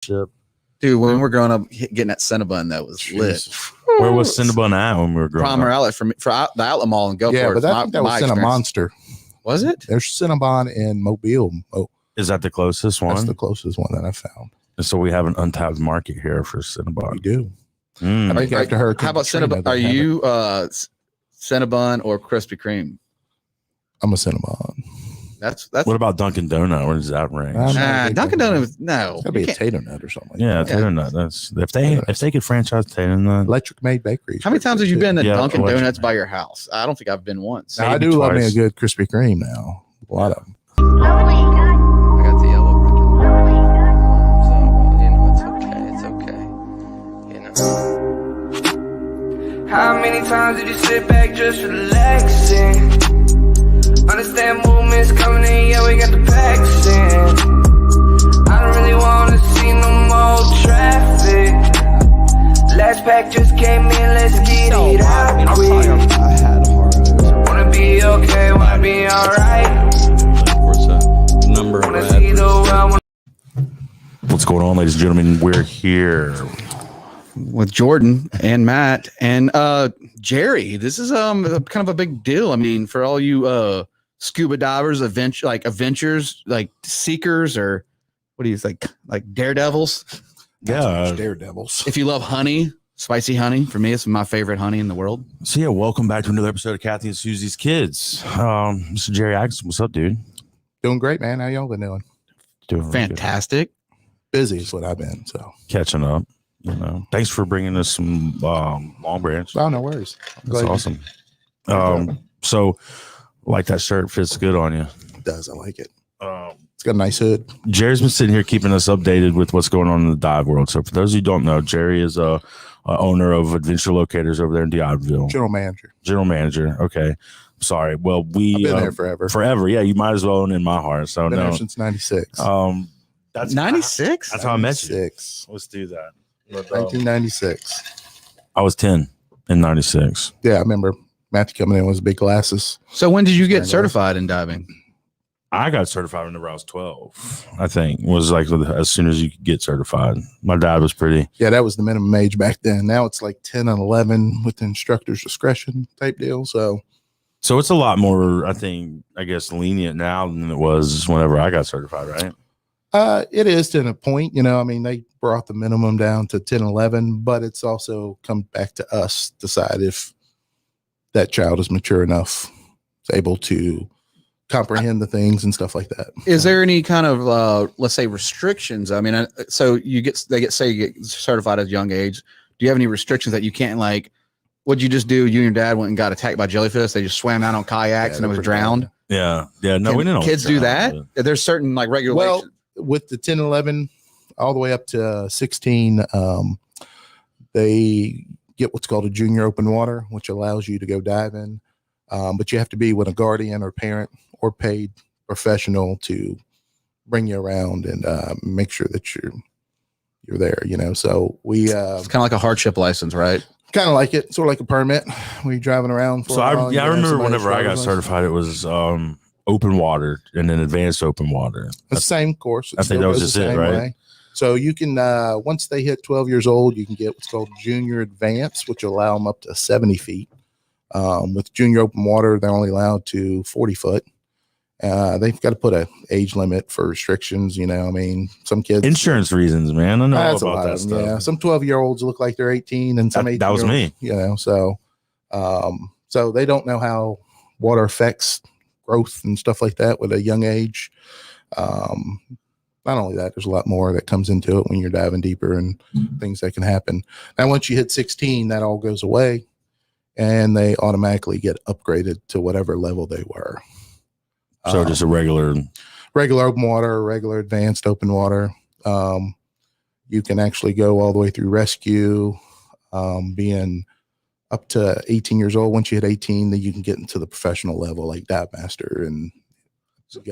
Dude, when we were growing up, getting that Cinnabon, that was lit. Where was Cinnabon at when we were growing Primer up? outlet for the outlet mall in Gulfport. Yeah, but I think that was Cinnamonster. Was it? There's Cinnabon in Mobile. Oh, Is that the closest one? that's the closest one that I found. And so we have an untapped market here for Cinnabon. We do. Mm. I think after her, How about Cinnabon? Are you Cinnabon or Krispy Kreme? I'm a Cinnabon. That's What about Dunkin' Donut? Where does that range? Dunkin' Donuts. No, It's gotta be a tater nut or something. Yeah, Tater Nut. That's if they could franchise Tater Nut. Electric Made Bakeries. How many times have you been to Yeah, Dunkin' Electric Donuts Made. by your house? I don't think I've been once. Now, I do love me a good Krispy Kreme now. A lot of them. I got the yellow ribbon. So, it's okay. How many times did you sit back just relaxing? Understand movements coming in, yeah, we got the packs in. I don't really wanna see no more traffic. Last pack just came in, let's get it out quick. I had a heart. Wanna be okay, wanna be alright. What's that number? Wanna see the world. What's going on, ladies and gentlemen? We're here. With Jordan and Matt and Jerry. This is kind of a big deal. I mean, for all you scuba divers, adventures, like seekers, or what do you think, like daredevils? Yeah. Daredevils. If you love honey, spicy honey, for me, it's my favorite honey in the world. So yeah, welcome back to another episode of Kathy and Susie's Kids. Mr. Jerry Atkinson, what's up, dude? Doing great, man. How y'all been doing? Doing Fantastic. Busy is what I've been. So catching up. You know, thanks for bringing us some Long Branch. oh, no worries. That's awesome. So like that shirt fits good on you. It does. I like it. It's got a nice hood. Jerry's been sitting here keeping us updated with what's going on in the dive world. So for those of you who don't know, Jerry is a owner of Adventure Locators over there in D'Iberville. General manager. Okay. Sorry. Well, I've been there forever. Forever. Yeah. You might as well own in my heart. So Been no. there since 96. That's 96. That's how I met you. 96. Let's do that. 1996. I was 10 in 96. Yeah, I remember Matthew coming in with his big glasses. So when did you get certified in diving? I got certified whenever I was 12, I think. Was like as soon as you could get certified. My dad was pretty. Yeah, that was the minimum age back then. Now it's like 10 and 11 with the instructor's discretion type deal. So it's a lot more, I guess, lenient now than it was whenever I got certified, right? it is to a point, you know, I mean, they brought the minimum down to 10, 11, but it's also come back to us decide if that child is mature enough, is able to comprehend the things and stuff like that. Is there any kind of, let's say, restrictions? I mean, so you get certified at a young age. Do you have any restrictions that you can't, like, what'd you just do? You and your dad went and got attacked by jellyfish. They just swam out on kayaks and it was drowned. Yeah. Yeah. No, we didn't. Kids do that. There's certain like regulations. Well, with the 10, 11, all the way up to 16, they get what's called a junior open water, which allows you to go diving. But you have to be with a guardian or parent or paid professional to bring you around and make sure that you're there, you know. So we it's kind of like a hardship license, right? Kind of like it, sort of like a permit. We driving around for I remember whenever I got certified, it was open water and then advanced open water. The same course. I think that was just it, right? Way. So you can once they hit 12 years old, you can get what's called junior advanced, which will allow them up to 70 feet. With junior open water, they're only allowed to 40 foot. They've got to put a age limit for restrictions. You know, I mean, some kids insurance reasons, man. I know all about that stuff. Yeah, some 12-year-olds look like they're 18, and some 18. That was me. You know, so they don't know how water affects growth and stuff like that with a young age. Not only that, there's a lot more that comes into it when you're diving deeper and things that can happen. Now, once you hit 16, that all goes away, and they automatically get upgraded to whatever level they were. So just a regular open water, regular advanced open water. You can actually go all the way through rescue, being up to 18 years old. Once you hit 18, then you can get into the professional level like dive master. And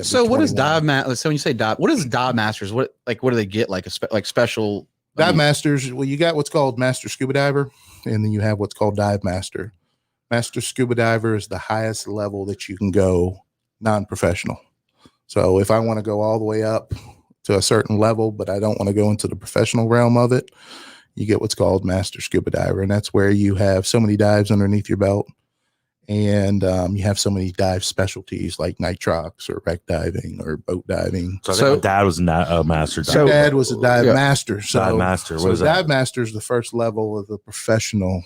so what is dive master? So when you say dive, what is dive masters? What do they get? Like special dive masters? Well, you got what's called master scuba diver, and then you have what's called dive master. Master scuba diver is the highest level that you can go non-professional. So if I want to go all the way up to a certain level, but I don't want to go into the professional realm of it. You get what's called master scuba diver, and that's where you have so many dives underneath your belt, and you have so many dive specialties like nitrox or wreck diving or boat diving. So I think my dad was a master diver. My dad was a dive master. So dive master. What is that? Dive master is the first level of the professional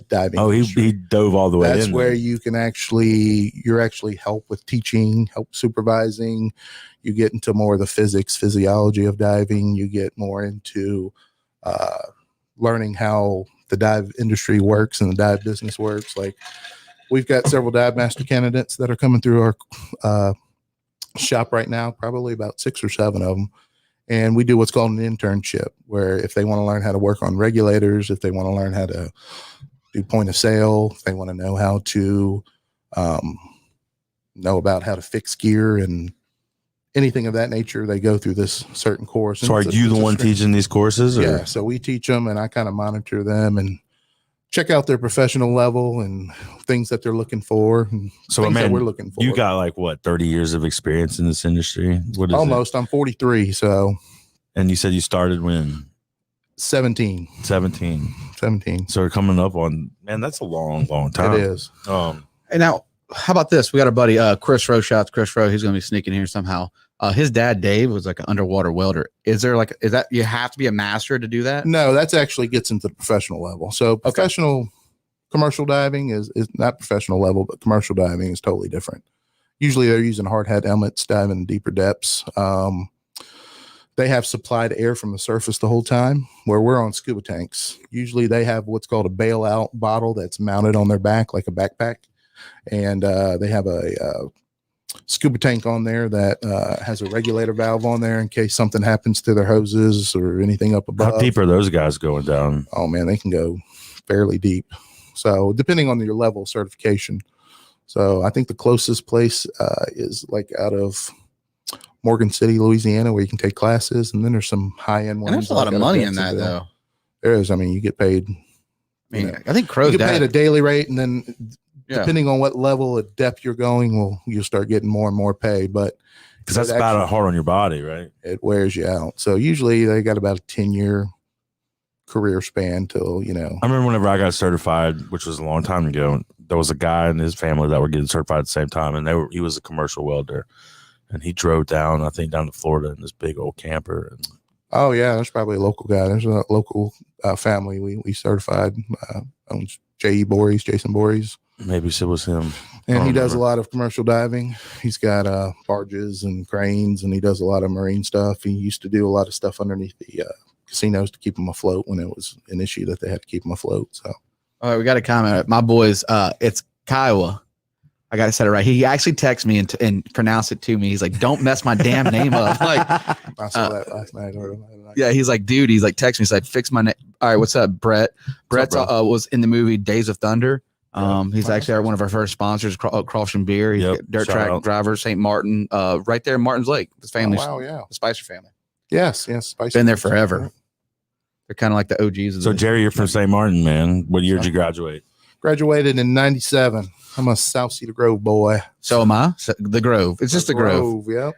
diving. Oh, he dove all the way in. That's where you can you're actually help with teaching, help supervising. You get into more of the physiology of diving. You get more into learning how the dive industry works and the dive business works. Like, we've got several dive master candidates that are coming through our shop right now, probably about 6 or 7 of them. And we do what's called an internship, where if they want to learn how to work on regulators, if they want to learn how to do point of sale, if they want to know how to know about how to fix gear and anything of that nature, they go through this certain course. So are you the one teaching these courses? Or? Yeah, so we teach them, and I kind of monitor them and check out their professional level and things that they're looking for. And so things man, that we're looking for. You got like what, 30 years of experience in this industry? What is Almost. it? I'm 43. So. And you said you started when? 17. 17. So we're coming up on, man, that's a long time. It is. And now, how about this? We got our buddy Chris Rowe. Shout out to Chris Rowe. He's going to be sneaking here somehow. His dad, Dave, was like an underwater welder. Is that you have to be a master to do that? No, that's actually gets into the professional level. So professional commercial diving is not professional level, but commercial diving is totally different. Usually they're using hard hat helmets, diving in deeper depths. They have supplied air from the surface the whole time, where we're on scuba tanks. Usually they have what's called a bailout bottle that's mounted on their back like a backpack. And they have a scuba tank on there that has a regulator valve on there in case something happens to their hoses or anything up above. How deep are those guys going down? Oh man, they can go fairly deep. So depending on your level of certification. So I think the closest place is like out of Morgan City, Louisiana, where you can take classes. And then there's some high-end ones. And there's a lot of money in that, though. There is. I mean, you get paid. I think Crow's you get paid a daily rate, and then depending on what level of depth you're going, you'll start getting more and more pay. But because that's about hard on your body, right? It wears you out. So usually they got about a 10-year career span till, I remember whenever I got certified, which was a long time ago, there was a guy and his family that were getting certified at the same time, and he was a commercial welder, and he drove down to Florida in this big old camper. And oh yeah, there's probably a local guy. There's a local family we certified, owns Jason Bories. Maybe it was him. And he does a lot of commercial diving. He's got barges and cranes, and he does a lot of marine stuff. He used to do a lot of stuff underneath the casinos to keep them afloat when it was an issue that they had to keep them afloat. So, all right, we got a comment. My boys, it's Kiowa. I got to set it right. He actually texted me and pronounced it to me. He's like, "Don't mess my damn name up." Like, I saw that last night. Yeah, he's like, dude. He's like, text me. He's like, fix my name. All right, what's up, Brett? Brett was in the movie Days of Thunder. He's actually one of our first sponsors, Crawford Beer. He's dirt track driver, St. Martin, right there in Martin's Lake. His family, the Spicer family. Yes, Spicer. Been there forever. They're kind of like the OGs. So, Jerry, you're from St. Martin, man. What year did you graduate? Graduated in '97. I'm a South Cedar Grove boy. So am I. The Grove. It's just the Grove. Yep.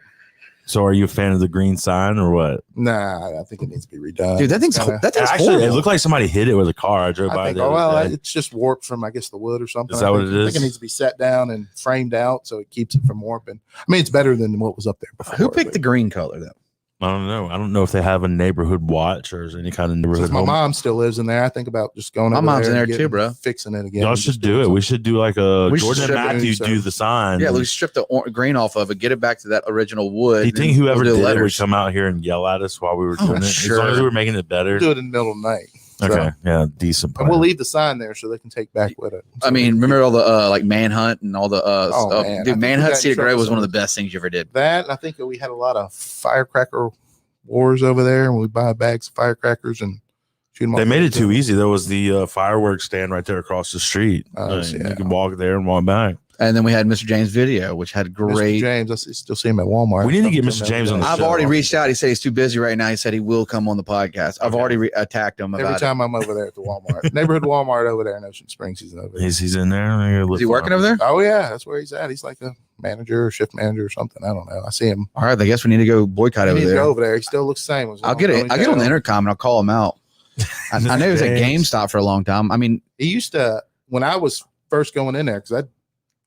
So are you a fan of the green sign or what? Nah, I think it needs to be redone. Dude, that thing's actually horrible. It looked like somebody hit it with a car. I drove by there. It's just warped from, I guess, the wood or something. Is that what it is? I think it needs to be set down and framed out so it keeps it from warping. I mean, it's better than what was up there before. Who picked the green color, though? I don't know. I don't know if they have a neighborhood watch or any kind of neighborhood. My mom still lives in there. I think about just going. My mom's in there too, bro. Fixing it again. Y'all should do it. We should do like a Jordan and Matthew do the sign. Yeah, we strip the green off of it, get it back to that original wood. Do you think whoever did it would come out here and yell at us while we were doing it? Sure. As long as we were making it better. We'll do it in the middle of the night. Okay. Yeah, decent plan. And we'll leave the sign there so they can take back with it. I mean, remember all the like Manhunt and all the stuff? Man. Dude, Manhunt Cedar Grove was one of the best things you ever did. That, I think we had a lot of firecracker wars over there, and we buy bags of firecrackers and shoot them. They made it too easy. There was the fireworks stand right there across the street. You can walk there and walk back. And then we had Mr. James Video, which had great. Mr. James, I still see him at Walmart. We need to get Mr. James on the I've show. already reached out. He said he's too busy right now. He said he will come on the podcast. I've already attacked him about Every time I'm over there at the Walmart, neighborhood Walmart over there in Ocean Springs, he's over there. He's in there. Is he working over there? Oh yeah, that's where he's at. He's like a manager or shift manager or something. I don't know. I see him. All right, I guess we need to go boycott He over needs to there. go over there. He still looks the same. I'll get it. I'll get on the intercom and I'll call him out. I know he was at GameStop for a long time. I mean, He used to, when I was first going in there, because I'd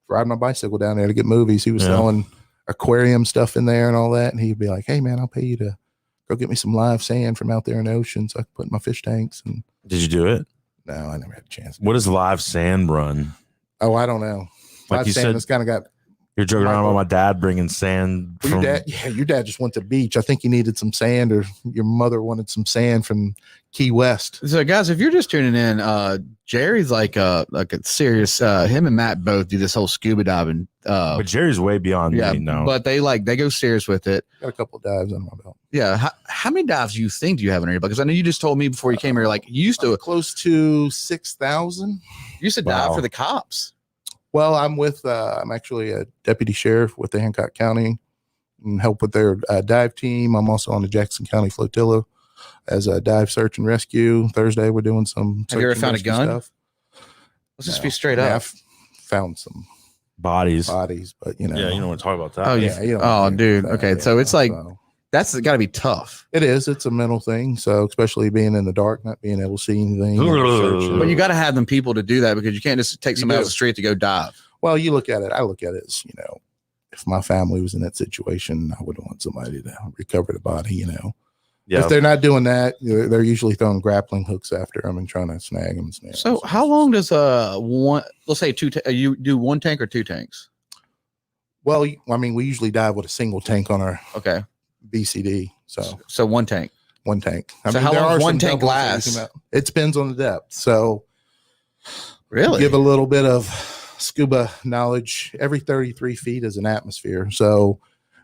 ride my bicycle down there to get movies. He was selling aquarium stuff in there and all that. And he'd be like, "Hey man, I'll pay you to go get me some live sand from out there in the ocean so I can put in my fish tanks." And Did you do it? no, I never had a chance. What is live sand run? Oh, I don't know. Like Live you sand said, has kind of got. you're joking around about my dad bringing sand Well, from. your dad just went to the beach. I think he needed some sand, or your mother wanted some sand from Key West. so guys, if you're just tuning in, Jerry's like a serious. Him and Matt both do this whole scuba diving. But Jerry's way beyond me now. but they go serious with it. Got a couple of dives under my belt. Yeah. How many dives do you think do you have in your belt? Because I know you just told me before you came here, like you used to Close to 6,000. dive Wow. for the cops. Well, I'm actually a deputy sheriff with the Hancock County and help with their dive team. I'm also on the Jackson County flotilla as a dive search and rescue. Thursday, we're doing some. Have you ever search and found a rescue gun? Stuff. Let's just No. be straight I mean, up. I've found some Bodies. bodies, but you know. Yeah, you don't want to talk about that. Oh, Yeah, you don't oh, want to dude. do that, Okay, so it's like so. that's got to be tough. It is. It's a mental thing. So especially being in the dark, not being able to see anything. But you got to have them people to do that because you can't just take You somebody do. off the street to go dive. Well, you look at it. I look at it as, if my family was in that situation, I would want somebody to recover the body. Yeah. If they're not doing that, they're usually throwing grappling hooks after them and trying to snag them. So how long does one? Let's say you do one tank or two tanks? Well, I mean, we usually dive with a single tank on our Okay, BCD. So so one tank. one tank. So how there long are does one some tank doubles that last? come out. It depends on the depth. So Really? give a little bit of scuba knowledge. Every 33 feet is an atmosphere. So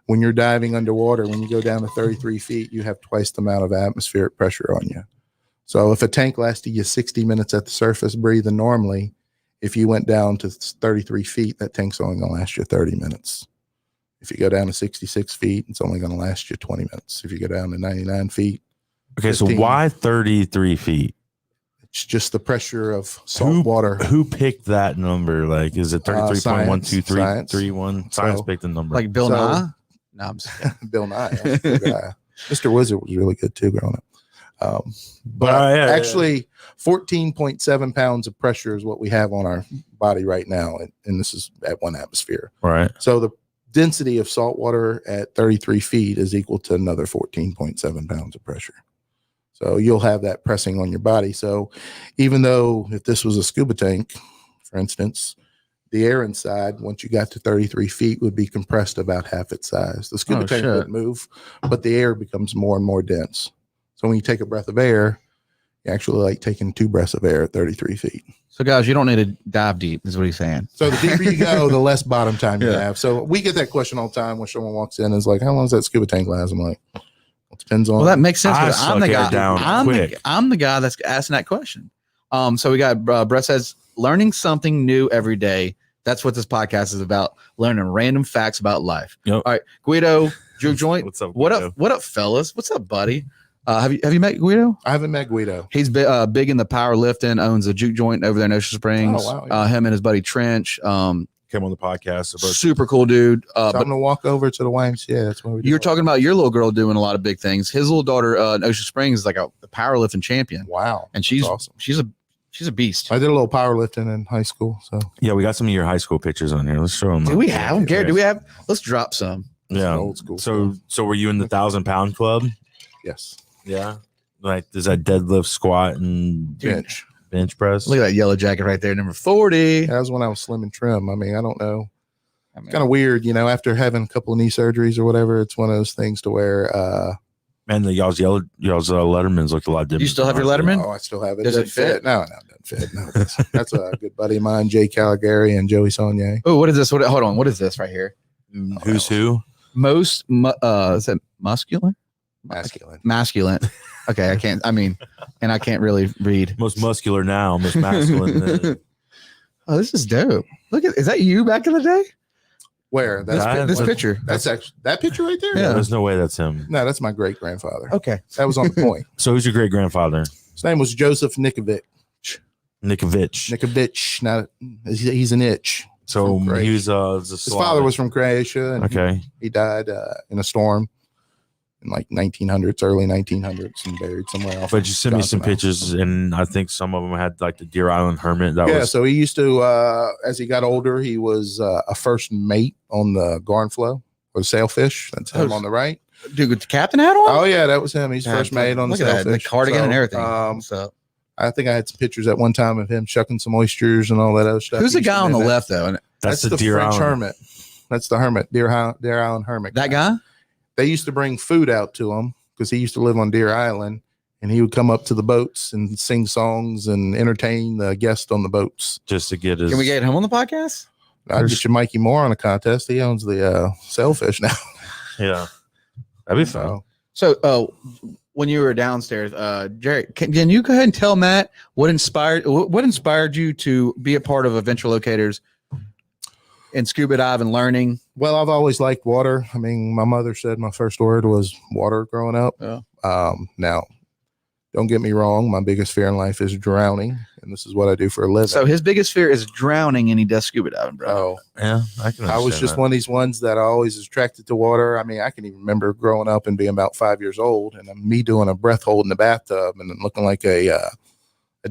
when you're diving underwater, when you go down to 33 feet, you have twice the amount of atmospheric pressure on you. So if a tank lasted you 60 minutes at the surface breathing normally, if you went down to 33 feet, that tank's only going to last you 30 minutes. If you go down to 66 feet, it's only going to last you 20 minutes. If you go down to 99 feet, Okay, so 15. why 33 feet? it's just the pressure of salt water. Who picked that number? Like, is it 33.12331? Science So- picked the number. Like Bill So- Nye? No, I'm just Bill Nye. That's the guy. Mr. Wizard was really good too growing up. But yeah, actually, 14.7 pounds of pressure is what we have on our body right now. And this is at 1 atmosphere. right. So the density of salt water at 33 feet is equal to another 14.7 pounds of pressure. So you'll have that pressing on your body. So even though if this was a scuba tank, for instance, the air inside, once you got to 33 feet, would be compressed about half its size. The scuba Oh, tank shit. would move, but the air becomes more and more dense. So when you take a breath of air, you actually like taking 2 breaths of air at 33 feet. So, guys, you don't need to dive deep, is what he's saying. So the deeper you go, the less bottom time you Yeah. have. So we get that question all the time when someone walks in and is like, how long does that scuba tank last? I'm like, it depends on. Well, that makes sense. I 'Cause I'm the suck air guy. down quick. I'm the guy that's asking that question. So we got Brett says learning something new every day. That's what this podcast is about. Learning random facts about life. Yep. All right, Guido, Juke Joint. What's up? What Guido? up? What up, fellas? What's up, buddy? Have you met Guido? I haven't met Guido. He's big in the powerlifting. Owns a juke joint over there in Ocean Springs. Oh, wow, yeah. Him and his buddy Trench. Came on the podcast. About Super cool dude. Tell But him to walk over to the YMCA. That's what we do. you're talking about your little girl doing a lot of big things. His little daughter in Ocean Springs is like a powerlifting champion, Wow. and she's That's awesome. she's a beast. I did a little powerlifting in high school. So yeah, we got some of your high school pictures on here. Let's show them. Do we have them, Gary? Do we have? Let's drop some. Yeah, old school So, stuff. so were you in the 1,000-pound club? yes. Yeah. Like, does that deadlift, squat, and Bench. bench press? Look at that yellow jacket right there, number 40. That was when I was slim and trim. I mean, I don't know. I mean, Kind of weird, after having a couple of knee surgeries or whatever, it's one of those things to where Man, y'all's Lettermans looked a lot different. You still have your Letterman? oh, I still have it. Does it Doesn't fit? No, it doesn't fit. No, that's a good buddy of mine, Jay Caligari and Joey Saunier. oh, what is this? Hold on. What is this right here? Who's who? Most, is it muscular? Masculine. Masculine. Okay, I can't. I mean, and I can't really read. Most muscular now, most masculine. Oh, this is dope. Look at, is that you back in the day? Where? This picture. That's actually that picture right there? Yeah. There's no way that's him. No, that's my great grandfather. Okay. That was on the point. So who's your great grandfather? His name was Joseph Nikovich. Nikovich. Not he's an itch. So From he was his father was from Croatia, and okay. he died in a storm in like 1900s, early 1900s, and buried somewhere else. But you sent me some pictures, and I think some of them had like the Deer Island Hermit. That was So he used to, as he got older, he was a first mate on the Garnflow or Sailfish. That's him on the right. Dude, with the captain hat on? Oh yeah, that was him. He's first mate on the Look at that, Sailfish. the cardigan and everything. What's up? I think I had some pictures at one time of him shucking some oysters and all that other stuff. Who's the guy on the left though? And That's the Deer French Island hermit. That's the hermit, Deer Island hermit. that guy? They used to bring food out to him because he used to live on Deer Island, and he would come up to the boats and sing songs and entertain the guests on the boats. just to get his. Can we get him on the podcast? I get you Mikey Moore on a contest. He owns the Sailfish now. Yeah, that'd be fun. So, When you were downstairs, Jerry, can you go ahead and tell Matt what inspired you to be a part of Adventure Locators and scuba dive and learning? well, I've always liked water. I mean, my mother said my first word was water growing up. Yeah. Now, don't get me wrong. My biggest fear in life is drowning, and this is what I do for a living. So his biggest fear is drowning, and he does scuba diving, bro. Oh, Yeah, I can. I was understand just that. one of these ones that I always was attracted to water. I mean, I can even remember growing up and being about 5 years old, and me doing a breath hold in the bathtub and then looking like a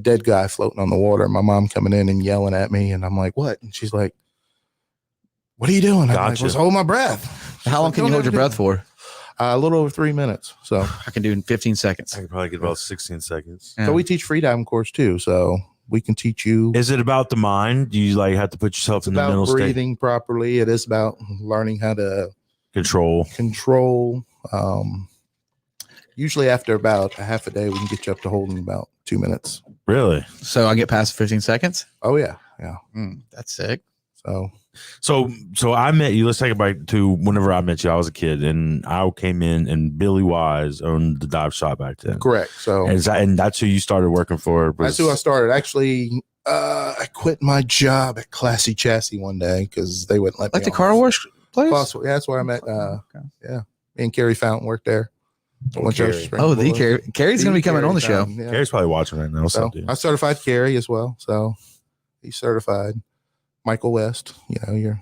dead guy floating on the water. My mom coming in and yelling at me, and I'm like, "What?" And she's like, "What are you doing?" I'm like, Gotcha. "Let's hold my breath." How long can you hold your breath for? A little over 3 minutes. So, I can do in 15 seconds. I could probably get about 16 seconds. Yeah. so we teach freediving course too. So we can teach you Is it about the mind? Do you like have to put yourself in the about mental state? breathing properly. It is about learning how to Control. control. Usually after about a half a day, we can get you up to holding about 2 minutes. Really? So I get past 15 seconds? Oh yeah. That's sick. So So I met you. Let's take it back to whenever I met you. I was a kid, and I came in, and Billy Wise owned the dive shop back then. correct. So And that's who you started working for. that's who I started. Actually, I quit my job at Classy Chassis one day because they wouldn't let me. Like the on. car wash place? Possibly. Yeah, that's where I met. Okay. Me and Carrie Fountain worked there. Went to Carrie. Ocean Springs, Oh, the Florida. Carrie. Carrie's going to be coming on the show. Fountain, yeah. Gary's probably watching right now. What's So up, dude? I certified Carrie as well. So he's certified. Michael West, you're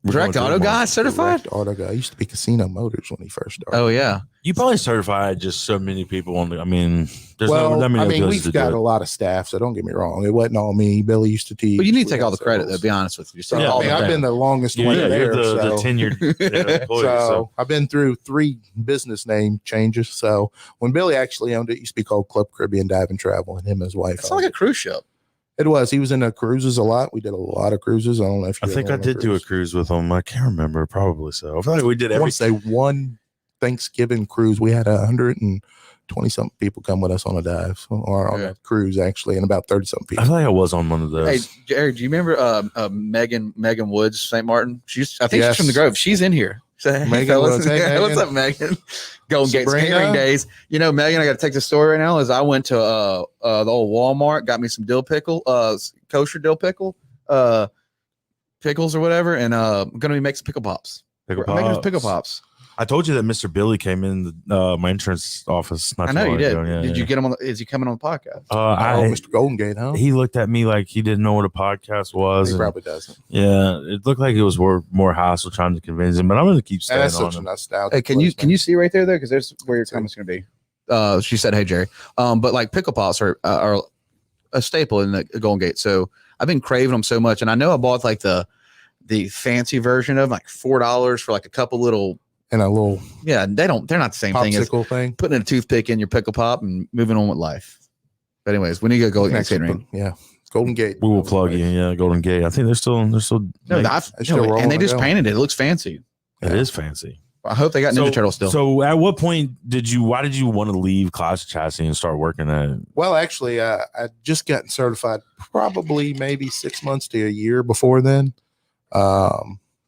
Direct auto guy certified? direct auto guy. He used to be Casino Motors when he first started. Oh, yeah. You probably certified just so many people on the. I mean, there's well, no that many I mean, places we've to got do a it. lot of staff, so don't get me wrong. It wasn't all me. Billy used to teach. But you need to We take got all the credit, though, several. to be honest with you. So Yeah, I all mean, the I've been the longest one Yeah, there. you're the so. tenured employee. So I've been through 3 business name changes. So when Billy actually owned it, it used to be called Club Caribbean Dive and Travel, and him and his wife. It's like a cruise ship. It was. He was in the cruises a lot. We did a lot of cruises. I don't know if I you think ever I went on did do a cruise with them. I can't remember. Probably so. I feel like we did I every. want to say one Thanksgiving cruise. We had 120 something people come with us on a dive or on Yeah. a cruise actually, and about 30 something I people. feel like I was on one of those. Hey, Jared, do you remember Megan Woods, St. Martin? I think Yes. she's from the Grove. She's in here. So, hey, Megan fellas. Woods. Hey, Yeah, what's Megan. up, Megan? Golden Gate Sabrina. Catering Days. You know, Megan, I got to take the story right now. Is I went to the old Walmart, got me some dill pickle, kosher dill pickle, pickles or whatever, and I'm gonna be making some pickle pops. Pickle I'm making pops. pickle pops. I told you that Mr. Billy came in my insurance office. Not I too know you long did. ago. Yeah, Did yeah. you get him on? Is he coming on the podcast? Mr. Golden Gate, huh? He looked at me like he didn't know what a podcast was. He and- probably doesn't. yeah, it looked like it was more hassle trying to convince him, but I'm going to keep And staying that's on such a him. nostalgic. Hey, can you see right there though? Because there's where your See. comment's gonna be. She said, "Hey, Jerry." But like pickle pops are a staple in the Golden Gate. So I've been craving them so much, and I know I bought like the fancy version of like $4 for like a couple little. And a little Yeah, they're not the same thing as popsicle thing. putting a toothpick in your pickle pop and moving on with life. But anyways, when you go Golden Gate Catering, Yeah, Golden Gate. We will plug you. Yeah, Golden Gate. I think they're still. no, like, still rolling and they just and going. painted it. It looks fancy. it is fancy. I hope they got Ninja Turtle still. So at what point why did you want to leave Class Chassis and start working at it? Well, actually, I just gotten certified probably maybe 6 months to a year before then,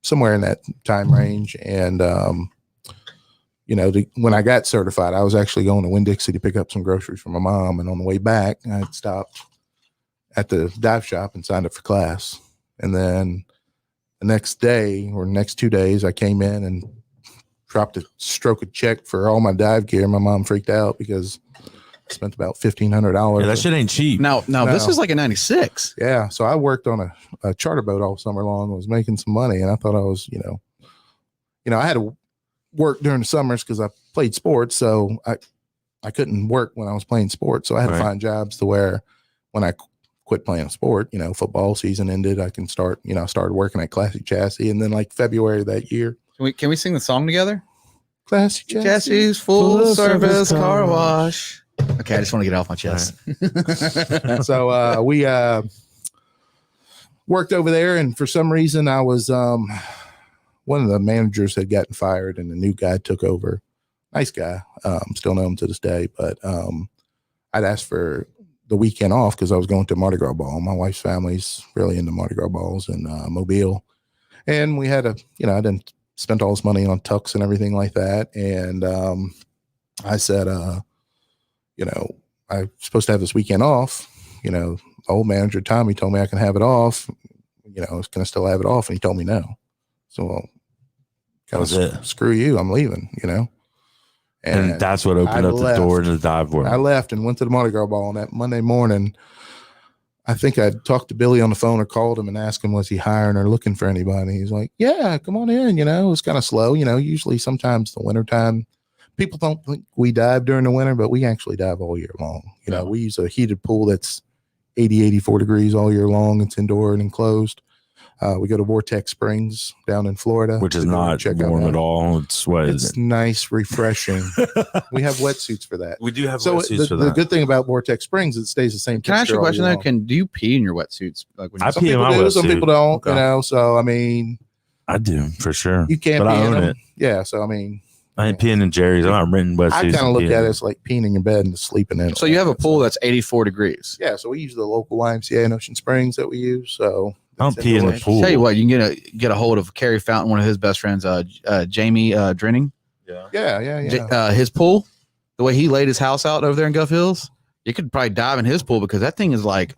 somewhere in that time range. And, when I got certified, I was actually going to Winn-Dixie to pick up some groceries from my mom. And on the way back, I had stopped at the dive shop and signed up for class. And then the next day or next 2 days, I came in and dropped a check for all my dive gear. My mom freaked out because I spent about $1,500. Yeah, that shit ain't cheap. Now this No. is like a 96. Yeah. So I worked on a charter boat all summer long, was making some money. And I thought I was, I had to work during the summers because I played sports. So I couldn't work when I was playing sports. So I had to find jobs to where when I quit playing sport, football season ended, I can start, I started working at Classic Chassis. And then like February of that year. Can we sing the song together? Classic Chassis. Jesse's full service car wash. Okay, I just want to get it off my chest. So we worked over there, and for some reason I was one of the managers had gotten fired and the new guy took over. Nice guy. Still know him to this day, but I'd asked for the weekend off because I was going to Mardi Gras ball. My wife's family's really into Mardi Gras balls in Mobile. And we had I didn't spend all this money on tux and everything like that. And I said, I'm supposed to have this weekend off. The old manager, Tommy, told me I can have it off. I was going to still have it off. And he told me no. So screw you. I'm leaving, And that's what opened up the door to the dive world. I left and went to the Mardi Gras ball. And that Monday morning, I think I talked to Billy on the phone or called him and asked him, was he hiring or looking for anybody? He's like, yeah, come on in. It was kind of slow. Usually sometimes the wintertime, people don't think we dive during the winter, but we actually dive all year long. We use a heated pool that's 80, 84 degrees all year long. It's indoor and enclosed. We go to Vortex Springs down in Florida, which is not warm at all. It's nice, refreshing. We have wetsuits for that. We do have wetsuits for that. The good thing about Vortex Springs is it stays the same. Can I ask you a question though? Do you pee in your wetsuits? Like when I some pee in people my do, wetsuit. some people don't. Okay. So I mean, I do for sure. You can't. But pee I own in them. it. Yeah. So I mean, I ain't peeing in Jerry's. I'm not renting wetsuits. I kind of look at it as like peeing in your bed and sleeping in it. So you have a pool that's 84 degrees. Yeah. So we use the local YMCA in Ocean Springs that we use. So I don't pee in the pool. Tell you what, you can get a hold of Kerry Fountain, one of his best friends, Jamie Drenning. Yeah. His pool, the way he laid his house out over there in Guff Hills, you could probably dive in his pool because that thing is like,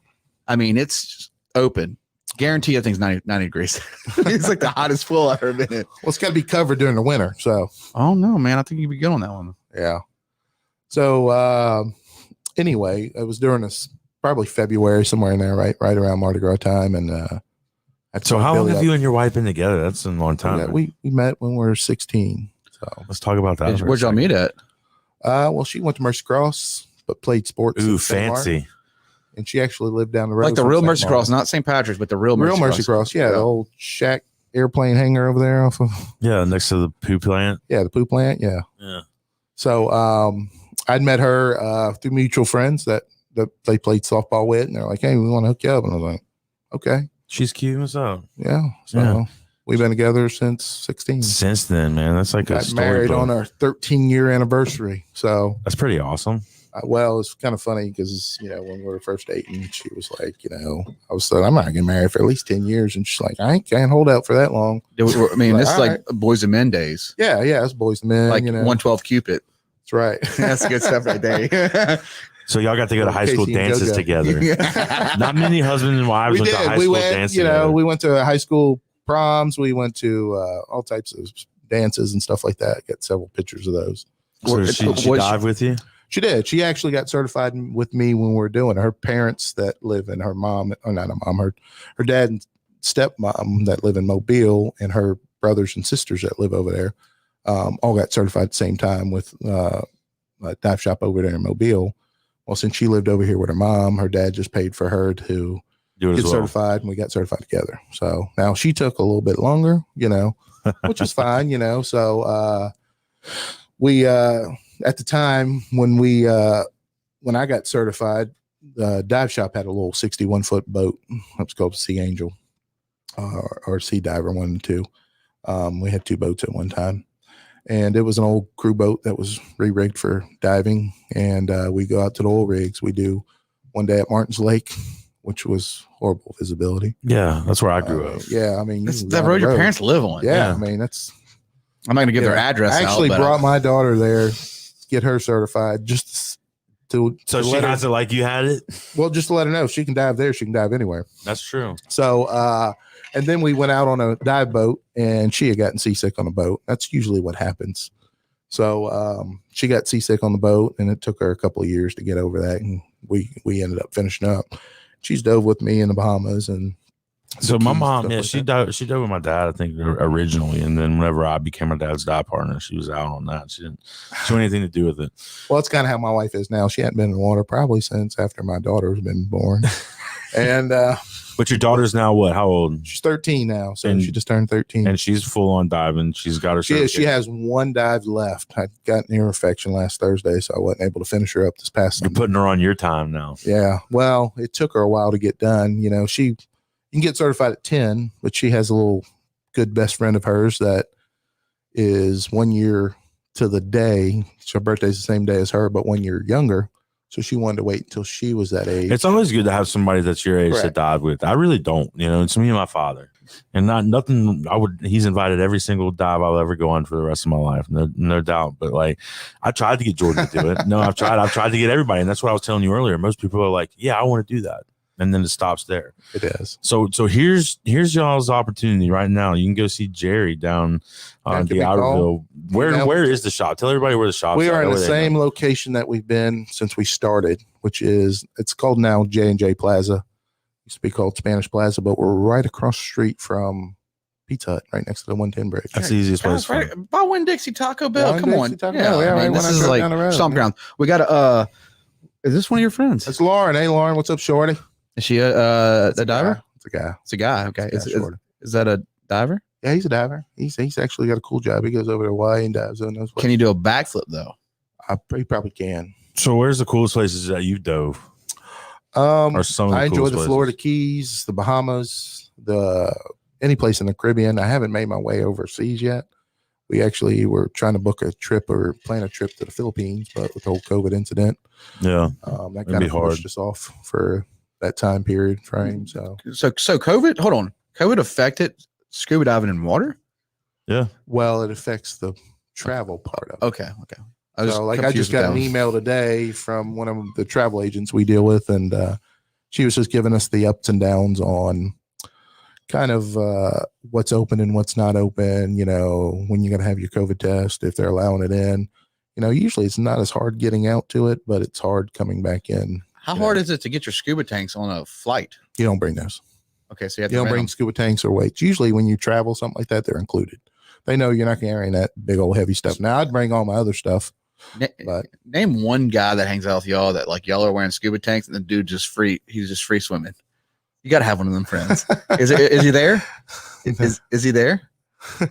it's open. Guarantee that thing's 90 degrees. It's like the hottest pool I've ever been in. Well, it's got to be covered during the winter. So, oh no, man, I think you'd be good on that one. Yeah. So, anyway, it was during this probably February, somewhere in there, right around Mardi Gras time. And so how long have you and your wife been together? That's a long time. Yeah, we met when we were 16. So let's talk about that. Where'd y'all meet at? Well, she went to Mercy Cross, but played sports. Ooh, fancy. And she actually lived down the road. Like the real Mercy Cross, not St. Patrick's, but the real Mercy Cross. Yeah, the old shack airplane hangar over there off of. Yeah, next to the poo plant. Yeah, the poo plant. Yeah. Yeah. So I'd met her through mutual friends that they played softball with, and they're like, "Hey, we want to hook you up." And I was like, "Okay." She's cute. What's up? Yeah. So we've been together since 16. Since then, man, that's like got married on our 13-year anniversary. So that's pretty awesome. Well, it's kind of funny because, when we were first dating, she was like, I was saying, I'm not getting married for at least 10 years. And she's like, I can't hold out for that long. This is like boys and men days. Yeah. It's boys and men. Like 112 Cupid. That's right. That's good stuff right there. So y'all got to go to high school dances together. Not many husbands and wives went to high school dances. We went to high school proms. We went to all types of dances and stuff like that. Got several pictures of those. So she dive with you? She did. She actually got certified with me when we were doing it. Her parents that live in her mom, or not a mom, her dad and stepmom that live in Mobile, and her brothers and sisters that live over there, all got certified at the same time with a dive shop over there in Mobile. Well, since she lived over here with her mom, her dad just paid for her to get certified, and we got certified together. So now she took a little bit longer, which is fine, So we at the time when I got certified, the dive shop had a little 61-foot boat. It's called Sea Angel, or Sea Diver 1 and 2. We had 2 boats at one time, and it was an old crew boat that was re-rigged for diving. And we go out to the oil rigs. We do one day at Martin's Lake, which was horrible visibility. Yeah, that's where I grew up. Yeah, I mean, that road your parents live on. Yeah, I mean, that's. I'm not going to give their address. I actually brought my daughter there, get her certified, just So she let her, has it like you had it. well, just to let her know if she can dive there, she can dive anywhere. That's true. So, and then we went out on a dive boat, and she had gotten seasick on a boat. That's usually what happens. So she got seasick on the boat, and it took her a couple of years to get over that. And we ended up finishing up. She's dove with me in the Bahamas, and so my mom, like she dove with my dad, I think, originally, and then whenever I became my dad's dive partner, she was out on that. She didn't have anything to do with it. Well, it's kind of how my wife is now. She hadn't been in the water probably since after my daughter's been born. And but your daughter's now what? How old? she's 13 now, so And- she just turned 13. And she's full on diving. She's got her. She has one dive left. I got an ear infection last Thursday, so I wasn't able to finish her up this past You're Sunday. putting her on your time now. Yeah, well, it took her a while to get done. You know, you can get certified at 10, but she has a little good best friend of hers that is 1 year to the day. Her birthday's the same day as her, but 1 year younger. So she wanted to wait until she was that age. It's always good to have somebody that's your age to Correct. dive with. I really don't. You know, it's me and my father, and nothing. He's invited every single dive I'll ever go on for the rest of my life, no doubt. But like, I tried to get Jordan to do it. No, I've tried to get everybody, and that's what I was telling you earlier. Most people are like, "Yeah, I want to do that," and then it stops there. It is. So here's y'all's opportunity right now. You can go see Jerry down on give the me a Outerville. call. Now- Where is the shop? Tell everybody where the shop is. We are in the same location that we've been since we started, which is, it's called now J&J Plaza. Used to be called Spanish Plaza, but we're right across the street from Pizza Hut, right next to the 110 bridge. That's the easiest place. Guys, right by Winn-Dixie Taco Bell. Winn Come Dixie on. Taco Bell. Yeah, I right mean, when this I is drove like down the road, stomp yeah. ground. We got a. Is this one of your friends? That's Lauren. Hey, Lauren, what's up, Shorty? Is she a It's diver? It's a guy. It's a guy. Okay. It's a guy, Shorty. Is that a diver? Yeah, he's a diver. He's actually got a cool job. He goes over to Hawaii and dives in those. Can you do a backflip though? He probably can. So where's the coolest places that you dove? Or some of the I enjoy coolest the places? Florida Keys, the Bahamas, any place in the Caribbean. I haven't made my way overseas yet. We actually were trying to book a trip or plan a trip to the Philippines, but with the whole COVID incident, Yeah. that be kind of hard. pushed us off for that time period frame. So, So COVID. Hold on. COVID affected scuba diving in water. Yeah. well, it affects the travel part of it. Okay. I was So, like, I confused just got with an that. email today from one of the travel agents we deal with, and she was just giving us the ups and downs on kind of what's open and what's not open. You know, when you're going to have your COVID test, if they're allowing it in. You know, usually it's not as hard getting out to it, but it's hard coming back in. How you hard know. is it to get your scuba tanks on a flight? You don't bring those. Okay, so you have You to don't rent bring them. scuba tanks or weights. Usually when you travel, something like that, they're included. They know you're not carrying that big old heavy stuff. Now I'd bring all my other stuff, but Name one guy that hangs out with y'all that like y'all are wearing scuba tanks and the dude he's just free swimming. You got to have one of them friends. Is he there? Is he there?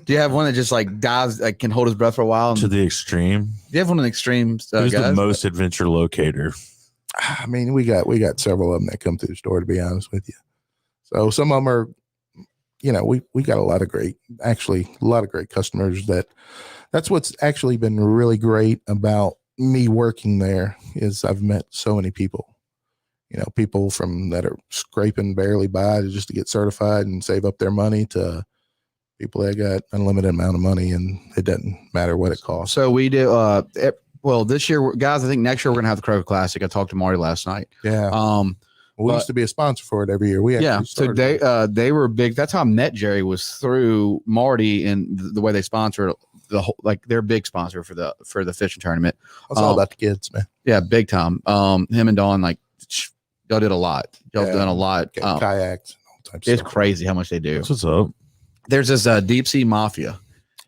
Do you have one that just like dives, like can hold his breath for a while? To the extreme. Do you have one of the extreme Who's guys? the most adventure locator? I mean, we got several of them that come through the store, to be honest with you. So some of them are, you know, we got a lot of great customers. That's what's actually been really great about me working there is I've met so many people, you know, people from that are scraping barely by just to get certified and save up their money to people that got unlimited amount of money, and it doesn't matter what it costs. So we do. Well, this year, guys, I think next year we're gonna have the Crow Classic. I talked to Marty last night. Yeah. We used to be a sponsor for it every year. We Yeah, actually so started they were big. That's how I met Jerry, was through Marty and the way they sponsor the whole, like they're a big sponsor for the fishing tournament. It's all about the kids, man. Yeah, big time. Him and Dawn, like y'all did a lot. Y'all Yeah. done a lot. Kayaks and all types of It's stuff. crazy how much they do. That's what's up. There's this deep sea mafia,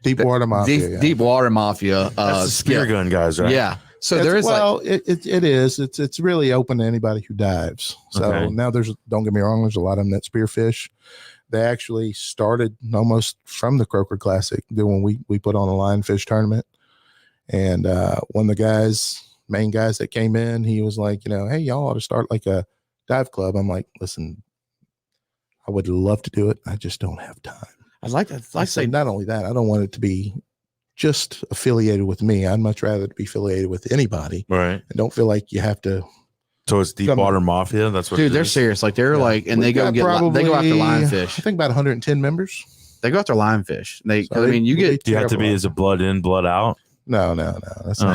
Deep water mafia. yeah. deep water mafia. That's the spear gun guys, right? Yeah. So It's- there is well, it is. It's really open to anybody who dives. So Okay. now don't get me wrong, there's a lot of them that spearfish. They actually started almost from the Croaker Classic when we put on a line fish tournament. And one of the main guys that came in, he was like, you know, hey, y'all ought to start like a dive club. I'm like, listen, I would love to do it. I just don't have time. I'd like to I say not only that, I don't want it to be just affiliated with me. I'd much rather be affiliated with anybody. Right. I don't feel like you have to. So it's deep Come on. water mafia. That's what. dude, it they're is? serious. Like they're Yeah. like, and We've they go got get they go after probably, lionfish. I think about 110 members. They go after lionfish. They, So I mean, you they get Do you have to be terrible. as a blood in, blood out? No. That's Oh.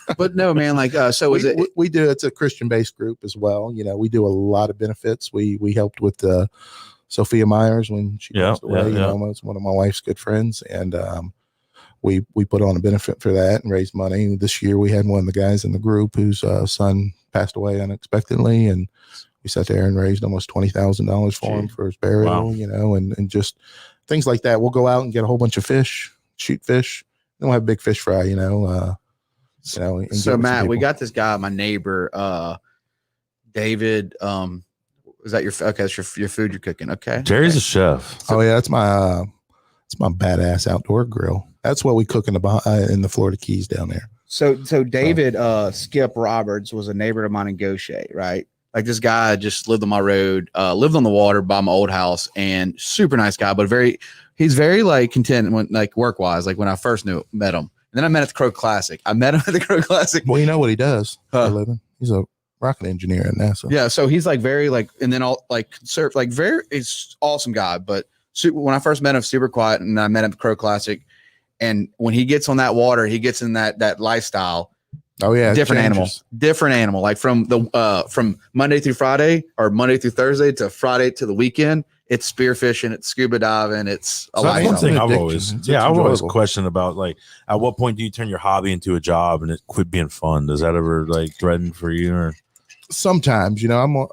not. But no, man, like, so is it? We do. It's a Christian-based group as well. You know, we do a lot of benefits. We helped with Sophia Myers when she passed away. You know, it's one of my wife's good friends, and we put on a benefit for that and raised money. This year, we had one of the guys in the group whose son passed away unexpectedly, and we sat there and raised almost $20,000 for him for his burial. Wow. You know, and just things like that. We'll go out and get a whole bunch of fish, shoot fish. Then we'll have big fish fry. You know. So Matt, we got this guy, my neighbor, David. Is that your okay? That's your food you're cooking. Okay, Jerry's a chef. Oh yeah, that's my badass outdoor grill. That's what we cook in the Florida Keys down there. So David Skip Roberts was a neighbor of mine in Gaucher, right? Like this guy just lived on my road, lived on the water by my old house, and super nice guy, but he's very like content when like work wise. Like when I first met him. And then I met at the Crow Classic. Well, you know what he does for a living? He's a rocket engineer at NASA. Yeah, so he's like very like, and then all like surf like very. He's awesome guy, but when I first met him, super quiet, and I met him at the Crow Classic, and when he gets on that water, he gets in that lifestyle. Oh yeah, different animal. Like from Monday through Friday or Monday through Thursday to Friday to the weekend. It's spearfishing, it's scuba diving, it's a that's one thing I've always questioned about. Like, at what point do you turn your hobby into a job and it quit being fun? Does that ever like threaten for you? Or sometimes, you know,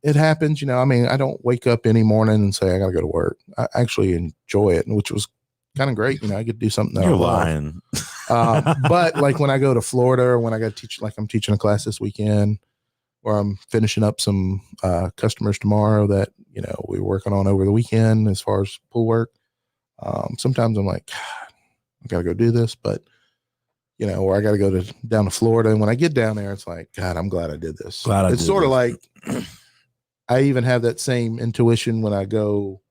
it happens. You know, I mean, I don't wake up any morning and say I got to go to work. I actually enjoy it, which was kind of great. You know, I get to do something. You're lying. But like when I go to Florida, or when I got to teach, like I'm teaching a class this weekend, or I'm finishing up some customers tomorrow that, you know, we were working on over the weekend as far as pool work. Sometimes I'm like, God, I got to go do this, but, you know, or I got to go down to Florida. And when I get down there, it's like, God, I'm glad I did this. It's sort of like, I even have that same intuition when I go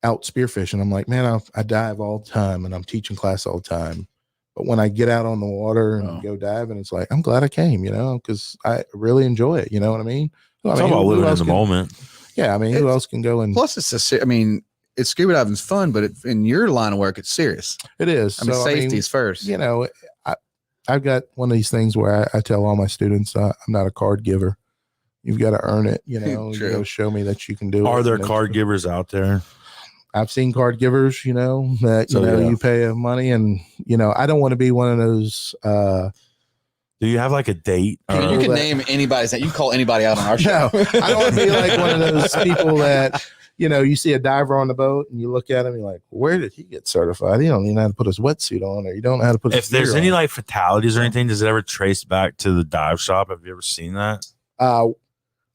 out spearfishing. I'm like, man, I dive all the time and I'm teaching class all the time. But when I get out on the water and go diving, it's like, I'm glad I came, you know, because I really enjoy it. You know what I mean? It's all about living in the moment. Yeah, I mean, who else can go and plus it's scuba diving's fun, but in your line of work, it's serious. It is. I mean, safety is first. You know, I've got one of these things where I tell all my students, I'm not a card giver. You've got to earn it. You know, you got to show me that you can do it. Are there card givers out there? I've seen card givers, you know, that you pay money, and you know, I don't want to be one of those. Do you have like a date? You can name anybody's that you call anybody out on our show. No, I don't want to be like one of those people that, you know, you see a diver on the boat and you look at him, you're like, where did he get certified? He don't even know how to put his wetsuit on, or you don't know how to put. If there's any like fatalities or anything, does it ever trace back to the dive shop? Have you ever seen that?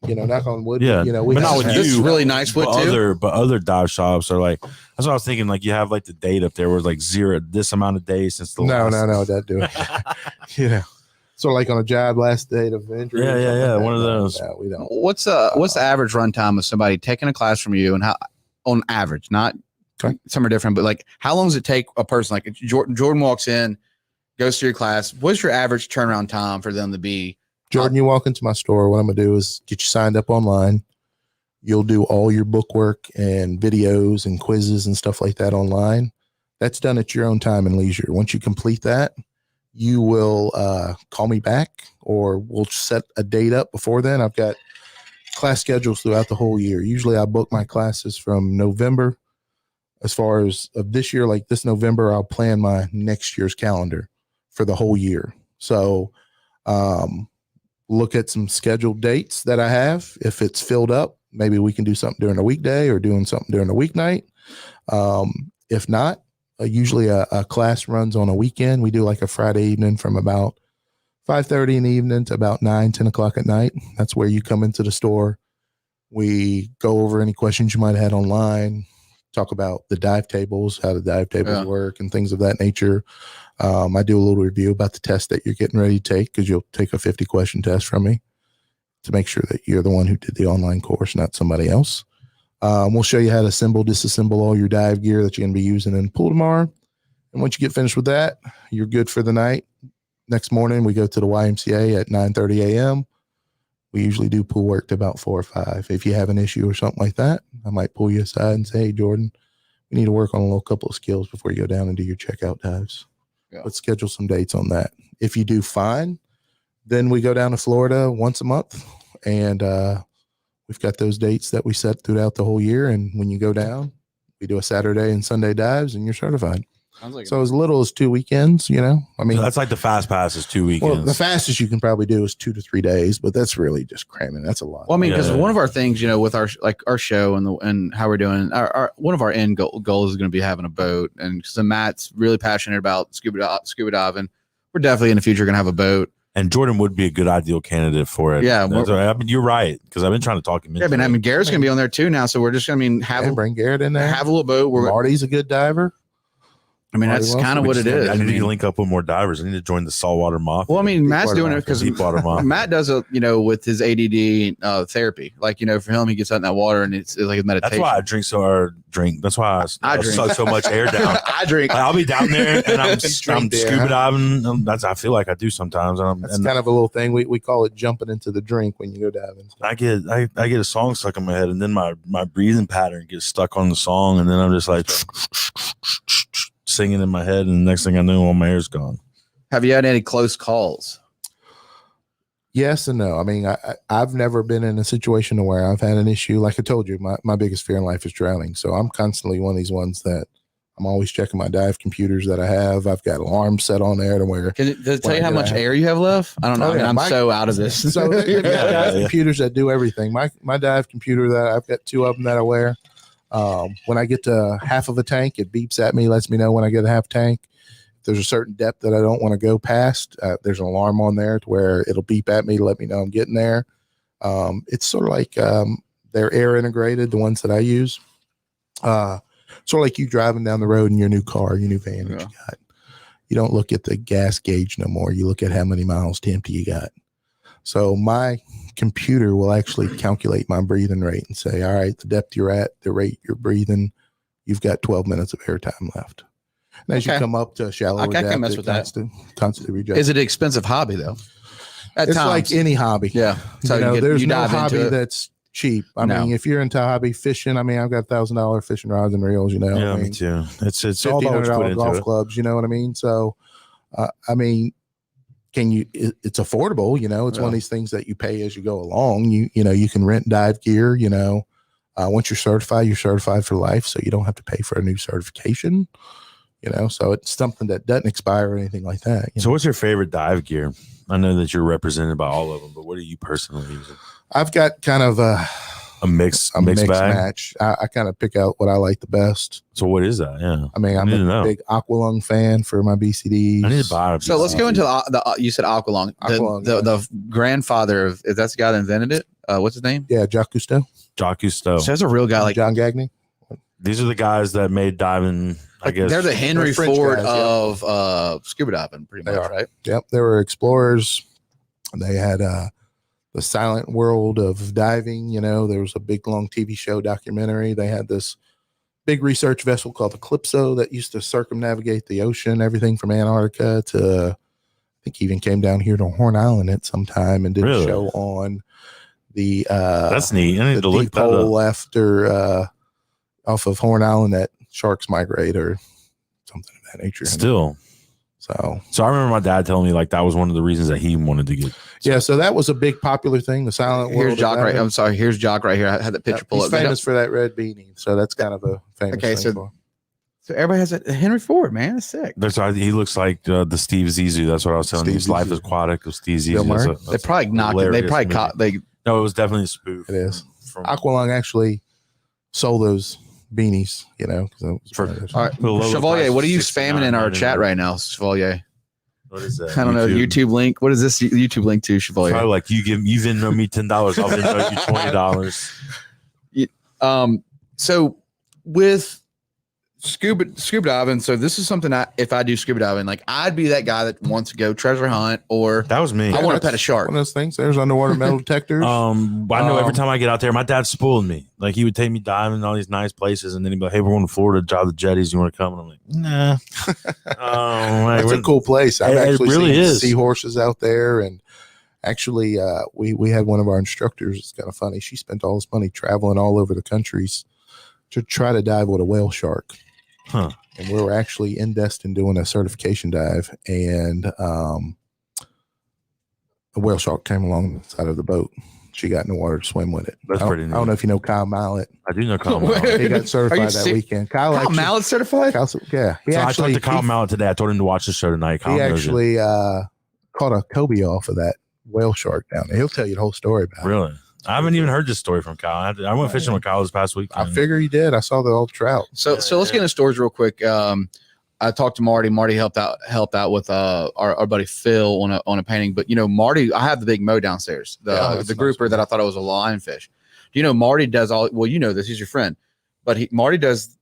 You know, knock on wood. Yeah, you know, not with this is really nice wood too. But other dive shops are like, that's what I was thinking. Like you have like the date up there where it's like zero this amount of days since the no, that do it. Yeah. So like on a job, last date of injury. Yeah. One of those. No, we don't. What's the average runtime of somebody taking a class from you, and how on average? Not some are different, but like how long does it take a person like Jordan walks in, goes through your class? What's your average turnaround time for them to be? Jordan, you walk into my store. What I'm going to do is get you signed up online. You'll do all your book work and videos and quizzes and stuff like that online. That's done at your own time and leisure. Once you complete that, you will call me back, or we'll set a date up before then. I've got class schedules throughout the whole year. Usually I book my classes from November. As far as of this year, like this November, I'll plan my next year's calendar for the whole year. So, look at some scheduled dates that I have. If it's filled up, maybe we can do something during a weekday or doing something during a weeknight. If not, usually a class runs on a weekend. We do like a Friday evening from about 5:30 in the evening to about 10 o'clock at night. That's where you come into the store. We go over any questions you might have had online, talk about the dive tables, how the dive tables work and things of that nature. I do a little review about the test that you're getting ready to take, because you'll take a 50-question test from me to make sure that you're the one who did the online course, not somebody else. We'll show you how to disassemble all your dive gear that you're going to be using in the pool tomorrow. And once you get finished with that, you're good for the night. Next morning, we go to the YMCA at 9:30 a.m. We usually do pool work to about 4 or 5. If you have an issue or something like that, I might pull you aside and say, hey, Jordan, we need to work on a couple of skills before you go down and do your checkout dives. Yeah. Let's schedule some dates on that. If you do fine, then we go down to Florida once a month, and we've got those dates that we set throughout the whole year. And when you go down, we do a Saturday and Sunday dives, and you're certified. Sounds like So as little as 2 weekends, I mean, So that's like the fast pass is 2 weekends. well, the fastest you can probably do is 2 to 3 days, but that's really just cramming. That's a lot. Well, I mean, because Yeah. one of our things, with our show and how we're doing, our one of our end goals is going to be having a boat, and so Matt's really passionate about scuba diving. We're definitely in the future going to have a boat. And Jordan would be a good ideal candidate for it. Yeah, I mean, you're right, because I've been trying to talk him into Yeah, it. Garrett's going to be on there too now, so we're just going to have Bring Garrett in there. a little boat. Marty's a good diver. That's kind of what it is. I need to link up with more divers. I need to join the saltwater mafia. Well, I mean, Matt's doing it because Deepwater mafia. Matt does it, with his ADD therapy. Like, for him, he gets out in that water and it's like a meditation. That's why I drink. That's why I drink. suck so much air down. I drink. I'll be down there and I'm drink there, scuba huh? diving. I feel like I do sometimes. That's kind of a little thing. We call it jumping into the drink when you go diving. I get a song stuck in my head, and then my breathing pattern gets stuck on the song, and then I'm just like singing in my head, and the next thing I know, all my air's gone. Have you had any close calls? Yes and no. I mean, I've never been in a situation where I've had an issue. Like I told you, my biggest fear in life is drowning. So I'm constantly one of these ones that I'm always checking my dive computers that I have. I've got alarms set on there to where. Does it tell you how much air you have left? I don't know. Oh, yeah. I'm so out of this. So they've got dive computers that do everything. My dive computer that I've got 2 of them that I wear. When I get to half of a tank, it beeps at me, lets me know when I get a half tank. If there's a certain depth that I don't want to go past, there's an alarm on there to where it'll beep at me to let me know I'm getting there. It's sort of like they're air integrated, the ones that I use. Sort of like you driving down the road in your new car, your new van that you got. You don't look at the gas gauge no more. You look at how many miles to empty you got. So my computer will actually calculate my breathing rate and say, all right, the depth you're at, the rate you're breathing, you've got 12 minutes of airtime left. And as you come up to a shallower depth, can mess with that. Constantly readjust. Is it an expensive hobby though? At It's times. like any hobby. Yeah. So There's you no dive into hobby it. that's cheap. I No. mean, if you're into hobby fishing, I mean, I've got $1,000 fishing rods and reels, Yeah, I mean, me too. It's all about what you put $1,500 into golf it. clubs, you know what I mean? So, I mean, it's affordable, it's one of these things that you pay as you go along. You can rent dive gear, once you're certified for life. So you don't have to pay for a new certification, so it's something that doesn't expire or anything like that. So what's your favorite dive gear? I know that you're represented by all of them, but what are you personally using? I've got kind of a mixed mixed bag. match. I kind of pick out what I like the best. So what is that? Yeah. I mean, I'm a big Aqualung fan for my BCDs. I need to buy a So let's go into the you said Aqualung. The grandfather of, if that's the guy that invented it, what's his name? Yeah, Jacques Cousteau. Jacques Cousteau. So there's a real guy like John Gagney. These are the guys that made diving, I guess. they're the Henry They're French Ford guys, of scuba diving, pretty They much, are. right? Yep, they were explorers. They had the silent world of diving. There was a big long TV show documentary. They had this big research vessel called the Calypso that used to circumnavigate the ocean, everything from Antarctica to, I think, even came down here to Horn Island at some time and did a show on the that's neat. I need the to look deep that up. hole after off of Horn Island that sharks migrate or something of that nature. Still. So I remember my dad telling me like that was one of the reasons that he wanted to get. yeah, so that was a big popular thing. The silent world. Here's of Jock right. diving. I'm sorry. Here's Jock right here. I had the picture pull He's up. They famous don't- for that red beanie, so that's kind of a famous Okay, thing. so everybody has a Henry Ford, man. That's sick. He looks like the Steve Zissou. That's what I was telling you. Steve His Life Zissou. is Aquatic of Steve Bill Zissou. Murray? They probably knocked it. They probably caught. No, it was definitely a spoof. It is. From, Aqualung actually sold those beanies, For- All right, the logo Chevalier. price What are you was spamming in our $69.99. chat right now, Chevalier? What is that? I don't know. YouTube link. What is this YouTube link to, Chevalier? Probably like you Venmo me $10. I'll Venmo you $20. So with scuba diving, so this is something if I do scuba diving, like I'd be that guy that wants to go treasure hunt or That was me. I want to pet a shark. One of those things. There's underwater metal detectors. I know every time I get out there, my dad spoiled me. Like he would take me diving in all these nice places, and then he'd be like, "Hey, we're going to Florida to drive the jetties. You want to come?" And I'm like, "Nah." That's a cool place. I've It actually really seen is. seahorses out there, and actually, we had one of our instructors. It's kind of funny. She spent all this money traveling all over the countries to try to dive with a whale shark. Huh. And we were actually in Destin doing a certification dive, and a whale shark came along the side of the boat. She got in the water to swim with it. That's pretty neat. I don't know if you know Kyle Mallet. I do know Kyle Mallet. He got certified that weekend. Kyle Mallet certified? Yeah. I talked to Kyle Mallet today. I told him to watch the show tonight. Kyle he actually caught a cobia off of that whale shark down there. He'll tell you the whole story about it. Really? I haven't even heard this story from Kyle. I went fishing with Kyle this past week. I figure he did. I saw the old trout. So let's get into stories real quick. I talked to Marty. Marty helped out with our buddy Phil on a painting. But Marty, I have the big mow downstairs, the grouper nice that I thought it was a lionfish. Marty does all. Well, this. He's your friend, but Marty does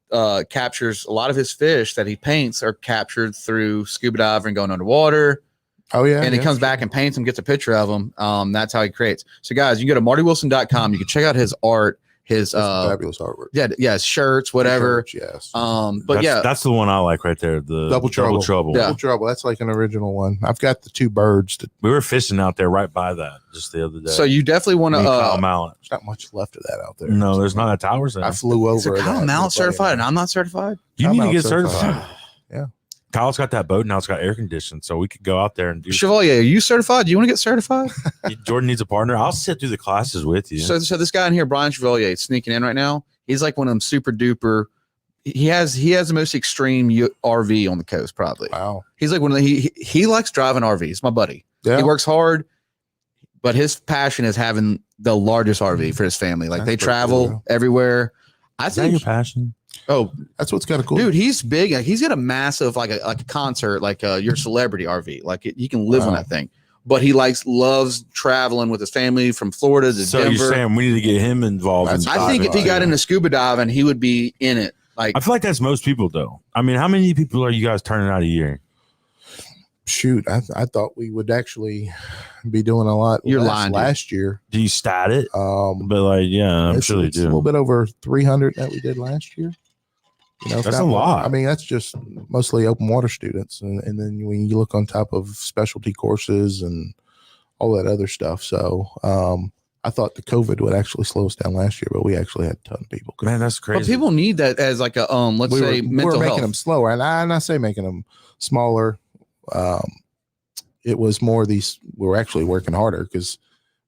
captures a lot of his fish that he paints are captured through scuba diving, going underwater. Oh yeah, and he comes back and paints them, gets a picture of them. That's how he creates. So guys, you can go to martywilson.com. You can check out his art. His fabulous artwork. Yeah, his shirts, whatever. Yes. But that's the one I like right there. The Double Trouble. Yeah. Double Trouble. That's like an original one. I've got the two birds. We were fishing out there right by that just the other day. So you definitely want to. Kyle Mallet. There's not much left of that out there. No, there's not a towers there. I flew over. Is Kyle Mallet certified and I'm not certified? You need to get certified. Yeah. Kyle's got that boat now. It's got air conditioning, so we could go out there and do. Chevalier, are you certified? Do you want to get certified? Jordan needs a partner. I'll sit through the classes with you. So this guy in here, Brian Chevalier, is sneaking in right now. He's like one of them super duper. He has the most extreme RV on the coast, probably. Wow. He's like one of the he likes driving RVs. My buddy. Yeah. He works hard, but his passion is having the largest RV for his family. Like they travel everywhere. I think your passion. Oh, that's what's kind of cool, dude. He's big. Like he's got a massive, like a concert, like your celebrity RV. Like he can live on that thing. But he loves traveling with his family from Florida to so Denver. So you're saying we need to get him involved? I think if he got into scuba diving, he would be in it. Like I feel like that's most people, though. I mean, how many people are you guys turning out a year? Shoot, I thought we would actually be doing a lot. You're lying. Last year, do you stat it? But like, yeah, I'm sure they do. A little bit over 300 that we did last year. That's a lot. I mean, that's just mostly open water students, and then when you look on top of specialty courses and all that other stuff. So I thought the COVID would actually slow us down last year, but we actually had a ton of people. Man, that's crazy. But people need that as like a let's say mental we're making health. them slower, and I say making them smaller. It was more these. We were actually working harder because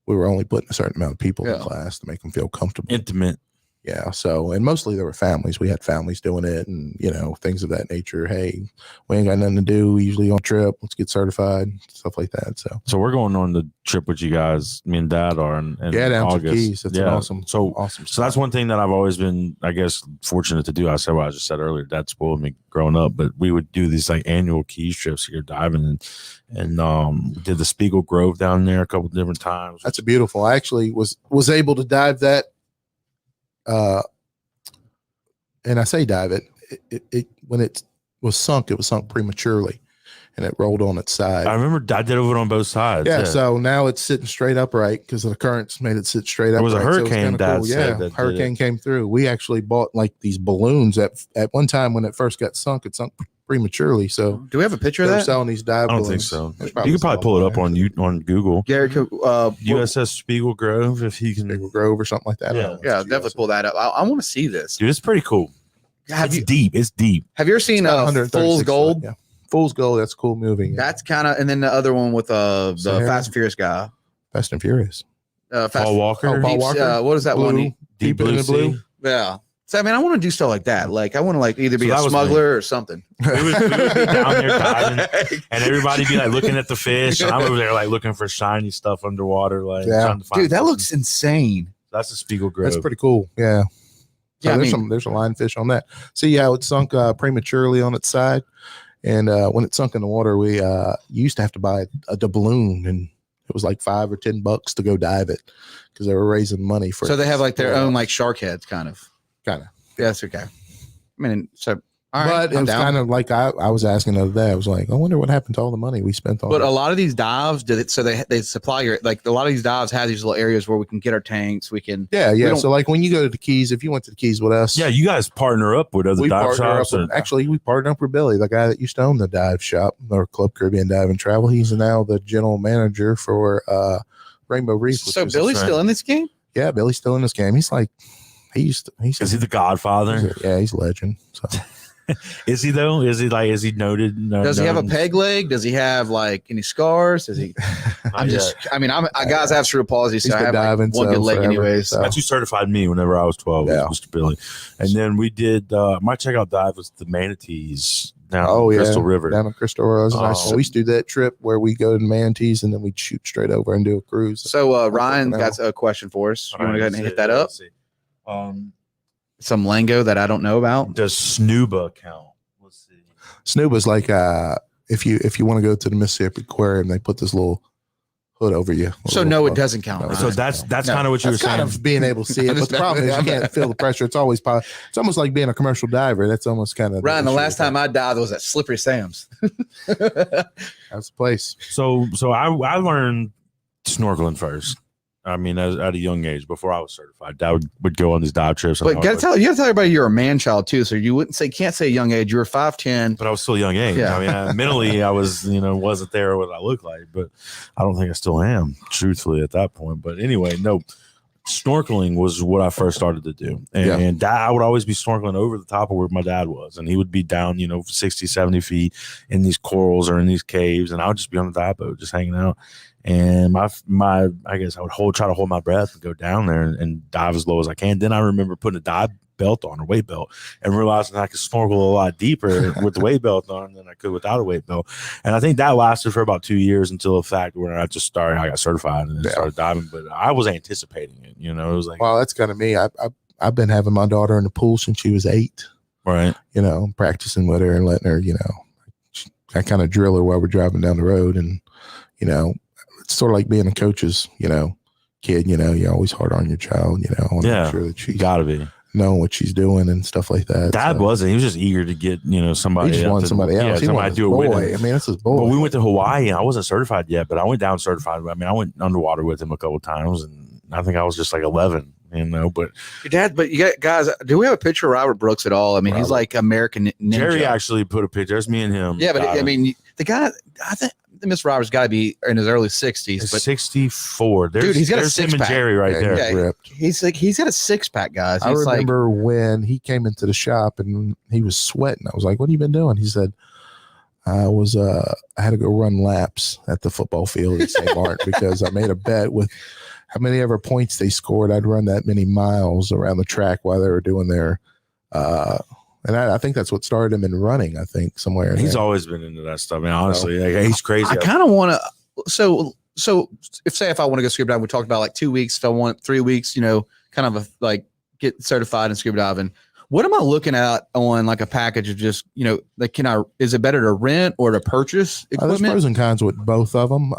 we were only putting a certain amount of people in class to make them feel comfortable, intimate. Yeah. So, and mostly there were families. We had families doing it and, things of that nature. Hey, we ain't got nothing to do. We usually on a trip. Let's get certified, stuff like that. So we're going on the trip with you guys. Me and Dad are in down August. to Keys. That's awesome. So awesome. So that's one thing that I've always been, I guess, fortunate to do. I said what I just said earlier. Dad spoiled me growing up, but we would do these like annual Keys trips here diving and did the Spiegel Grove down there a couple different times. That's beautiful. I actually was able to dive that. And I say dive it when it was sunk prematurely and it rolled on its side. I remember I did it on both sides. Yeah. So now it's sitting straight upright because the currents made it sit straight upright. There was a hurricane. So Dad hurricane came through. We actually bought like these balloons at one time when it first got sunk. It sunk prematurely. So do we have a picture of that? Selling these dive balloons. I don't think so. You could probably pull it up on Google. Gary, USS Spiegel Grove, if he can. Spiegel Grove or something like that. Yeah, definitely pull that up. I want to see this. Dude, it's pretty cool. It's deep. It's deep. Have you ever seen Fool's Gold? Yeah. Fool's Gold. That's a cool movie. That's kind of, and then the other one with the Fast and Furious guy. Fast and Furious. Paul Walker. Paul Walker. What is that one? Deep Blue Sea. Yeah. So I mean, I want to do stuff like that. Like I want to like either be a smuggler or something. We would be down there diving, and everybody be like looking at the fish, and I'm over there like looking for shiny stuff underwater. Like, trying to find dude, that looks insane. That's the Spiegel Grove. That's pretty cool. Yeah. So there's a lionfish on that. See how it sunk prematurely on its side, and when it sunk in the water, we used to have to buy a doubloon, and it was like $5 or $10 to go dive it because they were raising money for. So they have like their own like shark heads, kind of. Yeah, that's okay. I mean, so all right, but it was kind of like I was asking the other day. I was like, I wonder what happened to all the money we spent on. But a lot of these dives did it, so they supply your like a lot of these dives have these little areas where we can get our tanks. We can So like when you go to the Keys, if you went to the Keys with us, you guys partner up with other dive shops. Actually, we partnered up with Billy, the guy that used to own the dive shop, or Club Caribbean Dive and Travel. He's now the general manager for Rainbow Reef. So Billy's still in this game? Yeah, Billy's still in this game. He's like. Is he the Godfather? He's a legend. So Is he though? Is he noted? Does he have a known- peg leg? Does he have like any scars? Does he? Guys have cerebral palsy, so He's I been have like diving, one so good leg forever, anyways. so. That's who certified me whenever I was 12, Yeah. was Mr. Billy. And then we did my checkout dive was the manatees down Oh, yeah. Crystal River. Down in Crystal River. That was nice. Oh. So we used to do that trip where we go to Manatees and then we'd shoot straight over and do a cruise. So Ryan Now. got a question for us. You want to go ahead and hit that Let's up? see. Some lingo that I don't know about. Does Snuba count? Let's see. Snuba's like if you want to go to the Mississippi Aquarium, they put this little hood over you. So no, it doesn't count. No, Ryan. So that's No, kind of what you were That's kind saying. of being able to see it, but the problem is you can't feel the pressure. It's always it's almost like being a commercial diver. That's almost kind of Ryan, the issue last with that. time I dived was at Slippery Sam's. That's the place. So I learned snorkeling first. I mean, at a young age, before I was certified, Dad would go on these dive trips. But you gotta tell everybody you're a man child too. So you can't say young age. You were 5'10". But I was still a young age. Yeah. I mean, mentally, I was, wasn't there what I looked like, but I don't think I still am, truthfully, at that point. But anyway, no, snorkeling was what I first started to do. And I would always be snorkeling over the top of where my dad was. And he would be down, 60, 70 feet in these corals or in these caves. And I would just be on the dive boat, just hanging out. And I guess I would try to hold my breath and go down there and dive as low as I can. Then I remember putting a dive belt on, a weight belt, and realizing I could snorkel a lot deeper with the weight belt on than I could without a weight belt. And I think that lasted for about 2 years until the fact where I got certified and then started diving. But I was anticipating it, it was like, Well, that's kind of me. I've been having my daughter in the pool since she was 8. right. Practicing with her and letting her, I kind of drill her while we're driving down the road. And, it's sort of like being a coach's, kid, you're always hard on your child, I want to make sure that she's Gotta be. knowing what she's doing and stuff like that. Dad wasn't. He was just eager to get, somebody. He just wanted somebody else. Yeah, He somebody wanted to his do it with boy. him. I mean, that's his boy. But we went to Hawaii and I wasn't certified yet, but I went down certified. I mean, I went underwater with him a couple of times and I think I was just like 11, but Your dad, but you got guys. Do we have a picture of Robert Brooks at all? I mean, he's like American Ninja. Jerry actually put a picture. There's me and him. Yeah, but I mean, the guy. I think Mr. Roberts got to be in his early 60s. But 64. Dude, he's got a there's him and six-pack. Jerry right Yeah, there. Yeah, ripped. he's got a 6-pack, guys. I He's remember when he came into the shop and he was sweating. I was like, "What have you been doing?" He said, I had to go run laps at the football field at St. Martin because I made a bet with how many ever points they scored. I'd run that many miles around the track while they were doing their and I think that's what started him in running. I think somewhere. He's there. always been into that stuff. I mean, honestly, he's crazy. I kind of want to. So if I want to go scuba diving, we talked about like 2 weeks. If I want 3 weeks, kind of get certified in scuba diving. What am I looking at on like a package of just, like, is it better to rent or to purchase There's equipment? pros and cons with both of them.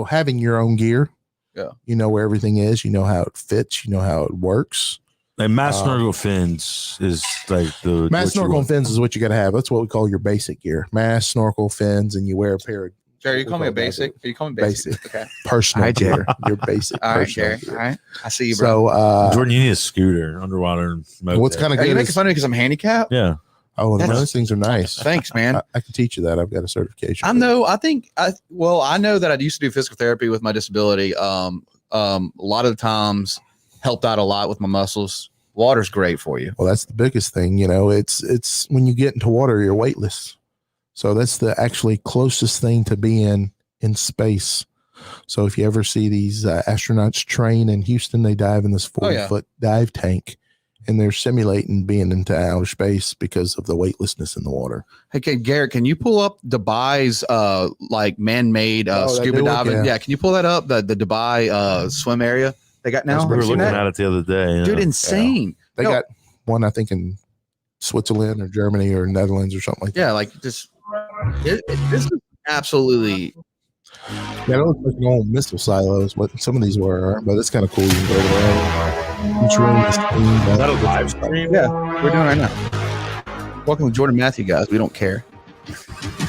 Having your own gear. Yeah. You know where everything is. You know how it fits. You know how it works. And mass snorkel fins is like the Mass snorkel and fins is what you got to have. That's what we call your basic gear. Mass snorkel fins, and you wear a pair of Jerry, you call me a basic? Are you calling me basic? Okay. personal Hi, Jerry. gear. Your basic. All right, personal Jerry. gear. All right. I see you, bro. So, Jordan, you need a scooter, underwater. what's kind of Are you good making is, fun of me because I'm handicapped? Yeah. those things are nice. Thanks, man. I can teach you that. I've got a certification. I know that I used to do physical therapy with my disability. A lot of the times helped out a lot with my muscles. Water's great for you. Well, that's the biggest thing. It's when you get into water, you're weightless. So that's the actually closest thing to being in space. So if you ever see these astronauts train in Houston, they dive in this 40-foot dive tank, and they're simulating being into outer space because of the weightlessness in the water. Hey, Garrett, can you pull up Dubai's like man-made that scuba new one? diving? Yeah. Yeah, can you pull that up? The Dubai swim area they got now. We were Have you seen looking that? at it the other day. Dude, insane. They No. got one, I think, in Switzerland or Germany or Netherlands or something like that. Yeah, like this. This is absolutely. Yeah, it looks like an old missile silos, what some of these were, but it's kind of cool. You can go there. Each room is themed. Is that a live stream? Yeah, we're doing it right now. Welcome to Jordan Matthew, guys. We don't care.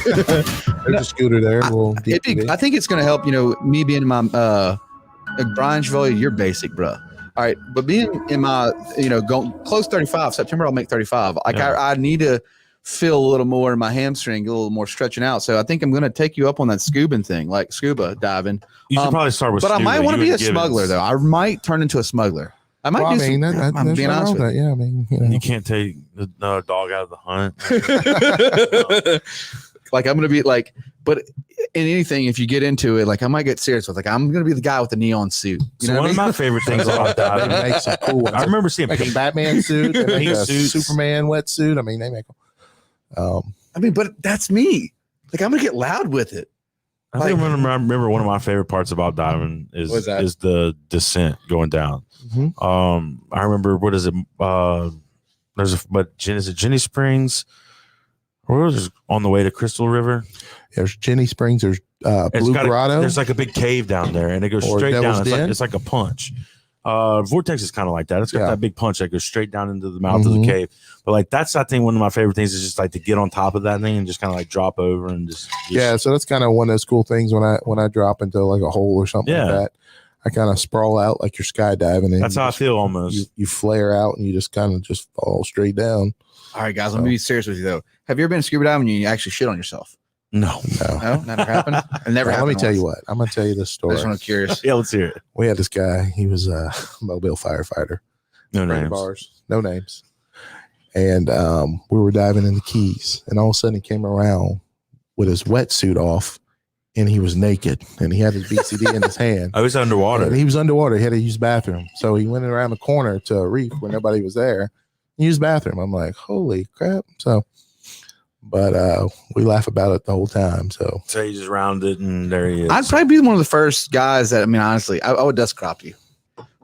There's a scooter there. Well, I think it's going to help, me being in my Brian Chevalier, you're basic, bro. All right. But being in my, going close 35, September, I'll make 35. Like I need to feel a little more in my hamstring, a little more stretching out. So I think I'm going to take you up on that scuba thing, like scuba diving. You should probably start with But I scuba. might want to You be a and Gibbons. smuggler, though. I might turn into a smuggler. I might Well, do I mean, some, I'm there's being nothing honest wrong with with that. Yeah, I mean, you know. You can't take the dog out of the hunt. you. Like I'm gonna be like, but in anything, if you get into it, like I might get serious with like I'm gonna be the guy with the neon suit. You So know one what of I mean? my favorite things about They diving, make some cool ones. I remember seeing Make a pink, Batman suit, they make Pink a suits. Superman wetsuit. I mean, they make them. I mean, but that's me. Like I'm gonna get loud with it. I think I remember one of my favorite parts about diving What's that? is the descent going down. Mhm. I remember, what is it? Is it Jenny Springs? Or was it on the way to Crystal River? There's Jenny Springs. There's Blue Grotto. There's like a big cave down there, and it goes Or straight Devil's down. Den. It's like a punch. Vortex is kind of like that. It's got Yeah. that big punch that goes straight down into the mouth of the Mhm. cave. But like that's, I think, one of my favorite things is just like to get on top of that thing and just kind of like drop over and just Yeah, so that's kind of one of those cool things when I drop into like a hole or something like Yeah. that. I kind of sprawl out like you're skydiving, and That's how I feel almost. you flare out and you just kind of just fall straight down. All right, guys, let me be serious with you though. Have you ever been scuba diving and you actually shit on yourself? No. No, never happened. It never Now, happened. let me tell you once. what. I'm going to tell you this I story. just want to curious. Yeah, let's hear it. We had this guy. He was a mobile firefighter. No Friend of names. ours, no names. And we were diving in the Keys, and all of a sudden he came around with his wetsuit off, and he was naked, and he had his BCD in his hand. I was underwater. And he was underwater. He had to use the bathroom. So he went around the corner to a reef where nobody was there. He used the bathroom. I'm like, holy crap. So, but we laugh about it the whole time. So he just rounded and there he is. I'd probably be one of the first guys that, I mean, honestly, I would dust crop you.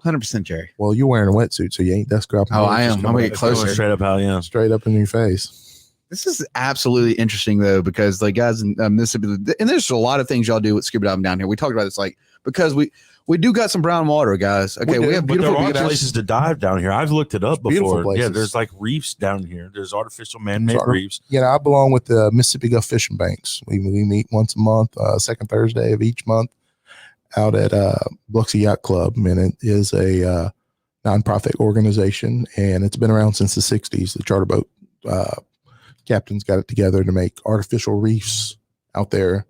100% Jerry. well, you're wearing a wetsuit, so you ain't dust cropping. Oh, It's I just am. I'm coming gonna up get closer. Straight up hell yeah. straight up in your face. This is absolutely interesting though, because like guys in Mississippi, and there's a lot of things y'all do with scuba diving down here. We talked about this, like, because we do got some brown water, guys. Okay, We we do, have but beautiful There are beaches. places to dive down here. I've looked it up Beautiful before. Yeah, places. there's like reefs down here. There's artificial man-made Sorry. reefs. You know, I belong with the Mississippi Gulf Fishing Banks. We meet once a month, second Thursday of each month, out at Biloxi Yacht Club, and it is a nonprofit organization, and it's been around since the 60s. The charter boat captains got it together to make artificial reefs out there,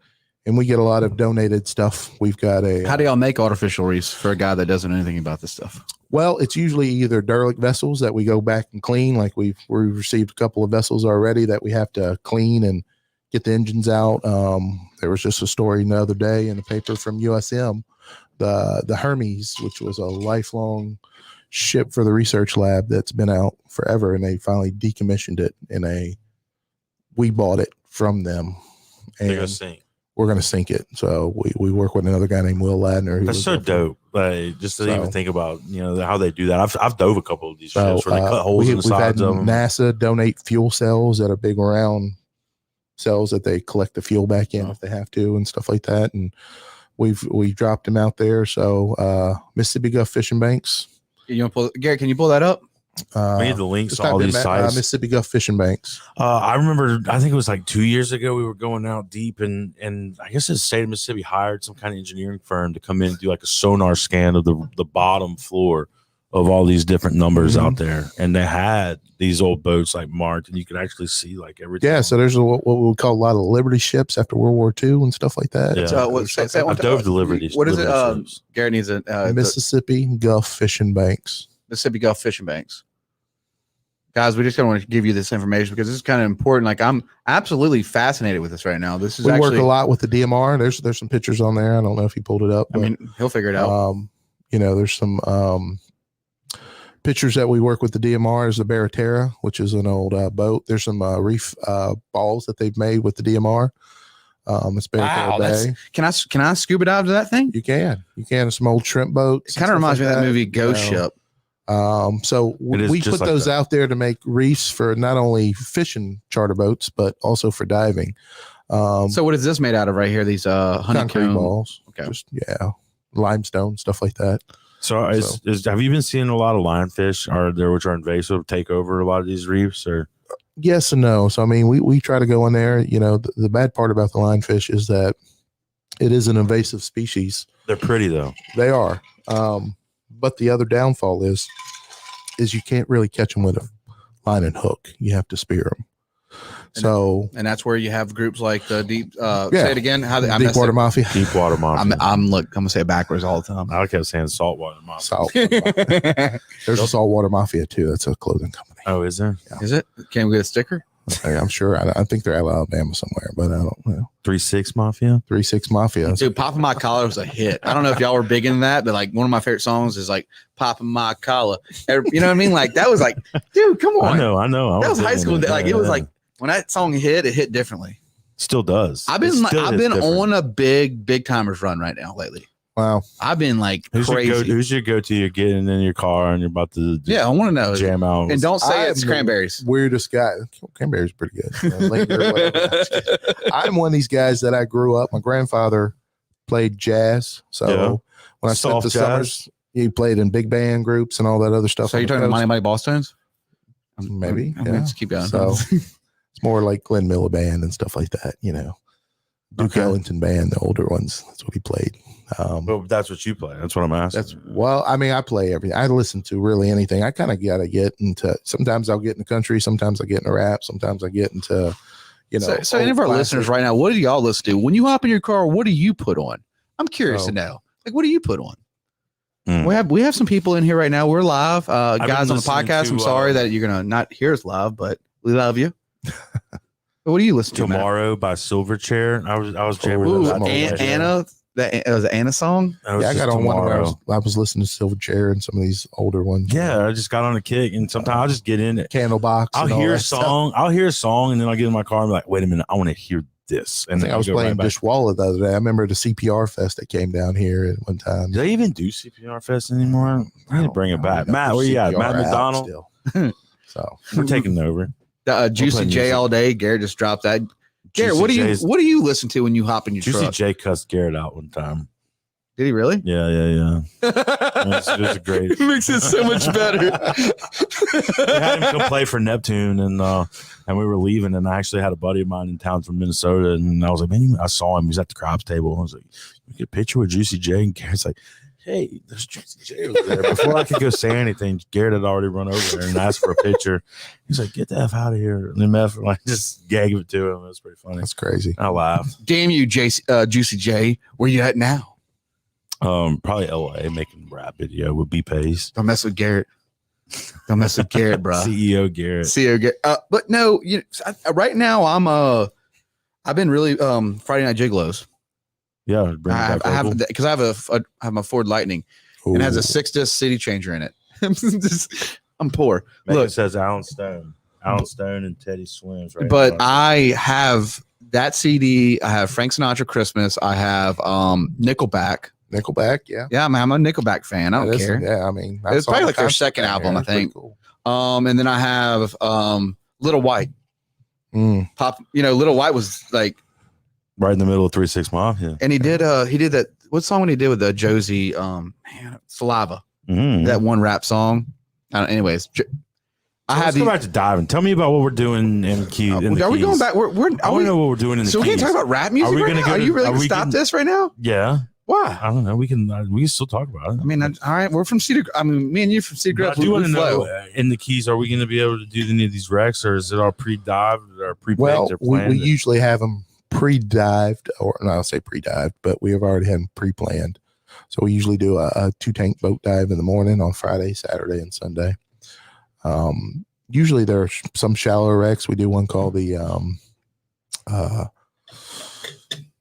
and we get a lot of donated stuff. We've got a How do y'all make artificial reefs for a guy that doesn't know anything about this stuff? well, it's usually either derelict vessels that we go back and clean. Like we've received a couple of vessels already that we have to clean and get the engines out. There was just a story the other day in the paper from USM, the Hermes, which was a lifelong ship for the research lab that's been out forever, and they finally decommissioned it. We bought it from them, They're gonna and sink. we're going to sink it. So we work with another guy named Will Ladner. who That's was so up dope. Like just to So- even think about, how they do that. I've dove a couple of these So, ships where they cut holes in the we've had sides of them. NASA donate fuel cells that are big round cells that they collect the fuel back in if they have to and stuff like that. And we dropped them out there. So Mississippi Gulf Fishing Banks. Garrett, can you pull that up? We need the links just to all type in these sites. Mississippi Gulf Fishing Banks. I remember, I think it was like 2 years ago, we were going out deep, and I guess the state of Mississippi hired some kind of engineering firm to come in and do like a sonar scan of the bottom floor of all these different numbers out there. And they had these old boats like marked, and you could actually see like everything. Yeah, so there's what we would call a lot of Liberty ships after World War II and stuff like that. Yeah. So, say that I one dove time. the Liberty. What is it? Liberty ships. Garrett needs a Mississippi Gulf Fishing Banks. Mississippi Gulf Fishing Banks. Guys, we just kind of want to give you this information because this is kind of important. Like, I'm absolutely fascinated with this right now. This is We actually, work a lot with the DMR. There's some pictures on there. I don't know if he pulled it up. I mean, he'll figure it out. There's some pictures that we work with the DMR. There's the Baratera, which is an old boat. There's some reef balls that they've made with the DMR. It's Baratera Wow, Bay. can I scuba dive to that thing? You can. Some old shrimp boats. It kind of reminds me of that movie Ghost Ship. So It is we just put like those that. out there to make reefs for not only fishing charter boats, but also for diving. So what is this made out of right here? These concrete honeycomb balls. Okay. Just, limestone, stuff like that. So, have you been seeing a lot of lionfish which are invasive take over a lot of these reefs? Or Yes and no. So, I mean, we try to go in there. The bad part about the lionfish is that it is an invasive species. they're pretty though. They are. But the other downfall is you can't really catch them with a line and hook. You have to spear them. So, and that's where you have groups like the Deep. Yeah. Say it again. How I Deepwater Mafia. Deepwater Mafia. I'm gonna say it backwards all the time. I kept saying saltwater mafia. Salt. There's a Saltwater Mafia too. That's a clothing company. Oh, is there? Is it? Can we get a sticker? I'm sure. I think they're out of Alabama somewhere, but I don't know. 3-6 Mafia. 3-6 Mafia. Dude, Poppin' My Collar was a hit. I don't know if y'all were big in that, but like one of my favorite songs is like Poppin' My Collar. You know what I mean? Like that was like, dude, come on. I know. That was high school. Like it was like when that song hit, it hit differently. Still does. I've been on a big timers run right now lately. Wow. I've been like who's crazy. Who's your go-to? You're getting in your car and you're about to I want to know. jam out. And don't say it's I'm cranberries. Weirdest guy. Cranberry's pretty good. Later, whatever. I'm one of these guys that I grew up. My grandfather played jazz. So when I spent Soft the jazz. summers, he played in big band groups and all that other stuff. So you're talking about Money Money Ball Stones? Maybe. I'm Yeah. gonna just keep going. So it's more like Glenn Miller band and stuff like that, you know. Duke Ellington band, the older ones. That's what he played. Well, that's what you play. That's what I'm asking. I mean, I play everything. I listen to really anything. I kind of got to get into. Sometimes I'll get in the country. Sometimes I get into rap. Sometimes I get into, you know. So any of our listeners right now, what do y'all listen to when you hop in your car? What do you put on? I'm curious to know. Like, what do you put on? We have some people in here right now. We're live, guys on the podcast. I'm sorry that you're gonna not hear us live, but we love you. What do you listen to? Tomorrow by Silverchair. I was jamming. Ooh, that Anna. That was an Anna song. Yeah, I got on one where I was listening to Silverchair and some of these older ones. Yeah, I just got on a kick, and sometimes I'll just get in it. Candlebox. I'll hear a song. I'll hear a song, and then I'll get in my car and be like, "Wait a minute, I want to hear this." And I think I was playing Dishwalla the other day. I remember the CPR fest that came down here at one time. Do they even do CPR Fest anymore? I need to bring it back. Matt, where you at? Matt McDonald. So we're taking over. Juicy J all day. Garrett just dropped that. Garrett, what do you listen to when you hop in your truck? Juicy J cussed Garrett out one time. Did he really? Yeah. It was great. It makes it so much better. We had him go play for Neptune, and we were leaving, and I actually had a buddy of mine in town from Minnesota, and I was like, man, I saw him. He's at the craps table. I was like, you get a picture with Juicy J, and Garrett's like, hey, there's Juicy J over there. Before I could go say anything, Garrett had already run over there and asked for a picture. He's like, get the F out of here. And then Meth like just gag it to him. It was pretty funny. That's crazy. I laughed. Damn you, Juicy J. Where you at now? Probably LA making a rap video with B-Pace. Don't mess with Garrett. Don't mess with Garrett, bro. CEO Garrett. But no, right now I've been really Friday Night Gigolos. Yeah, I have because I have a Ford Lightning. And it has a 6-disc CD changer in it. I'm poor. Megan Look, says Alan Stone and Teddy Swims. Right. But I have that CD. I have Frank Sinatra Christmas. I have Nickelback. Yeah. Yeah, I'm a Nickelback fan. I don't care. Yeah, I mean, it's probably like their second album, I think. Cool. And then I have Little White. Pop. Little White was like right in the middle of 3-6 Mafia. And he did that. What song when he did with the Josie? Saliva. That one rap song. Anyways, let's go back to diving. Tell me about what we're doing in the key. Are we going back? I want to know what we're doing in the keys. So we can't talk about rap music right now? Are you really going to stop this right now? Yeah. Why? I don't know. We can still talk about it. I mean, all right. We're from Cedar. I mean, me and you from Cedar Grove. I do want to know in the keys. Are we going to be able to do any of these wrecks, or is it our pre-dive or pre-baked? Well, we usually have them pre-dived, or no, I'll say pre-dived, but we have already had them pre-planned. So we usually do a 2-tank boat dive in the morning on Friday, Saturday, and Sunday. Usually there are some shallower wrecks. We do one called the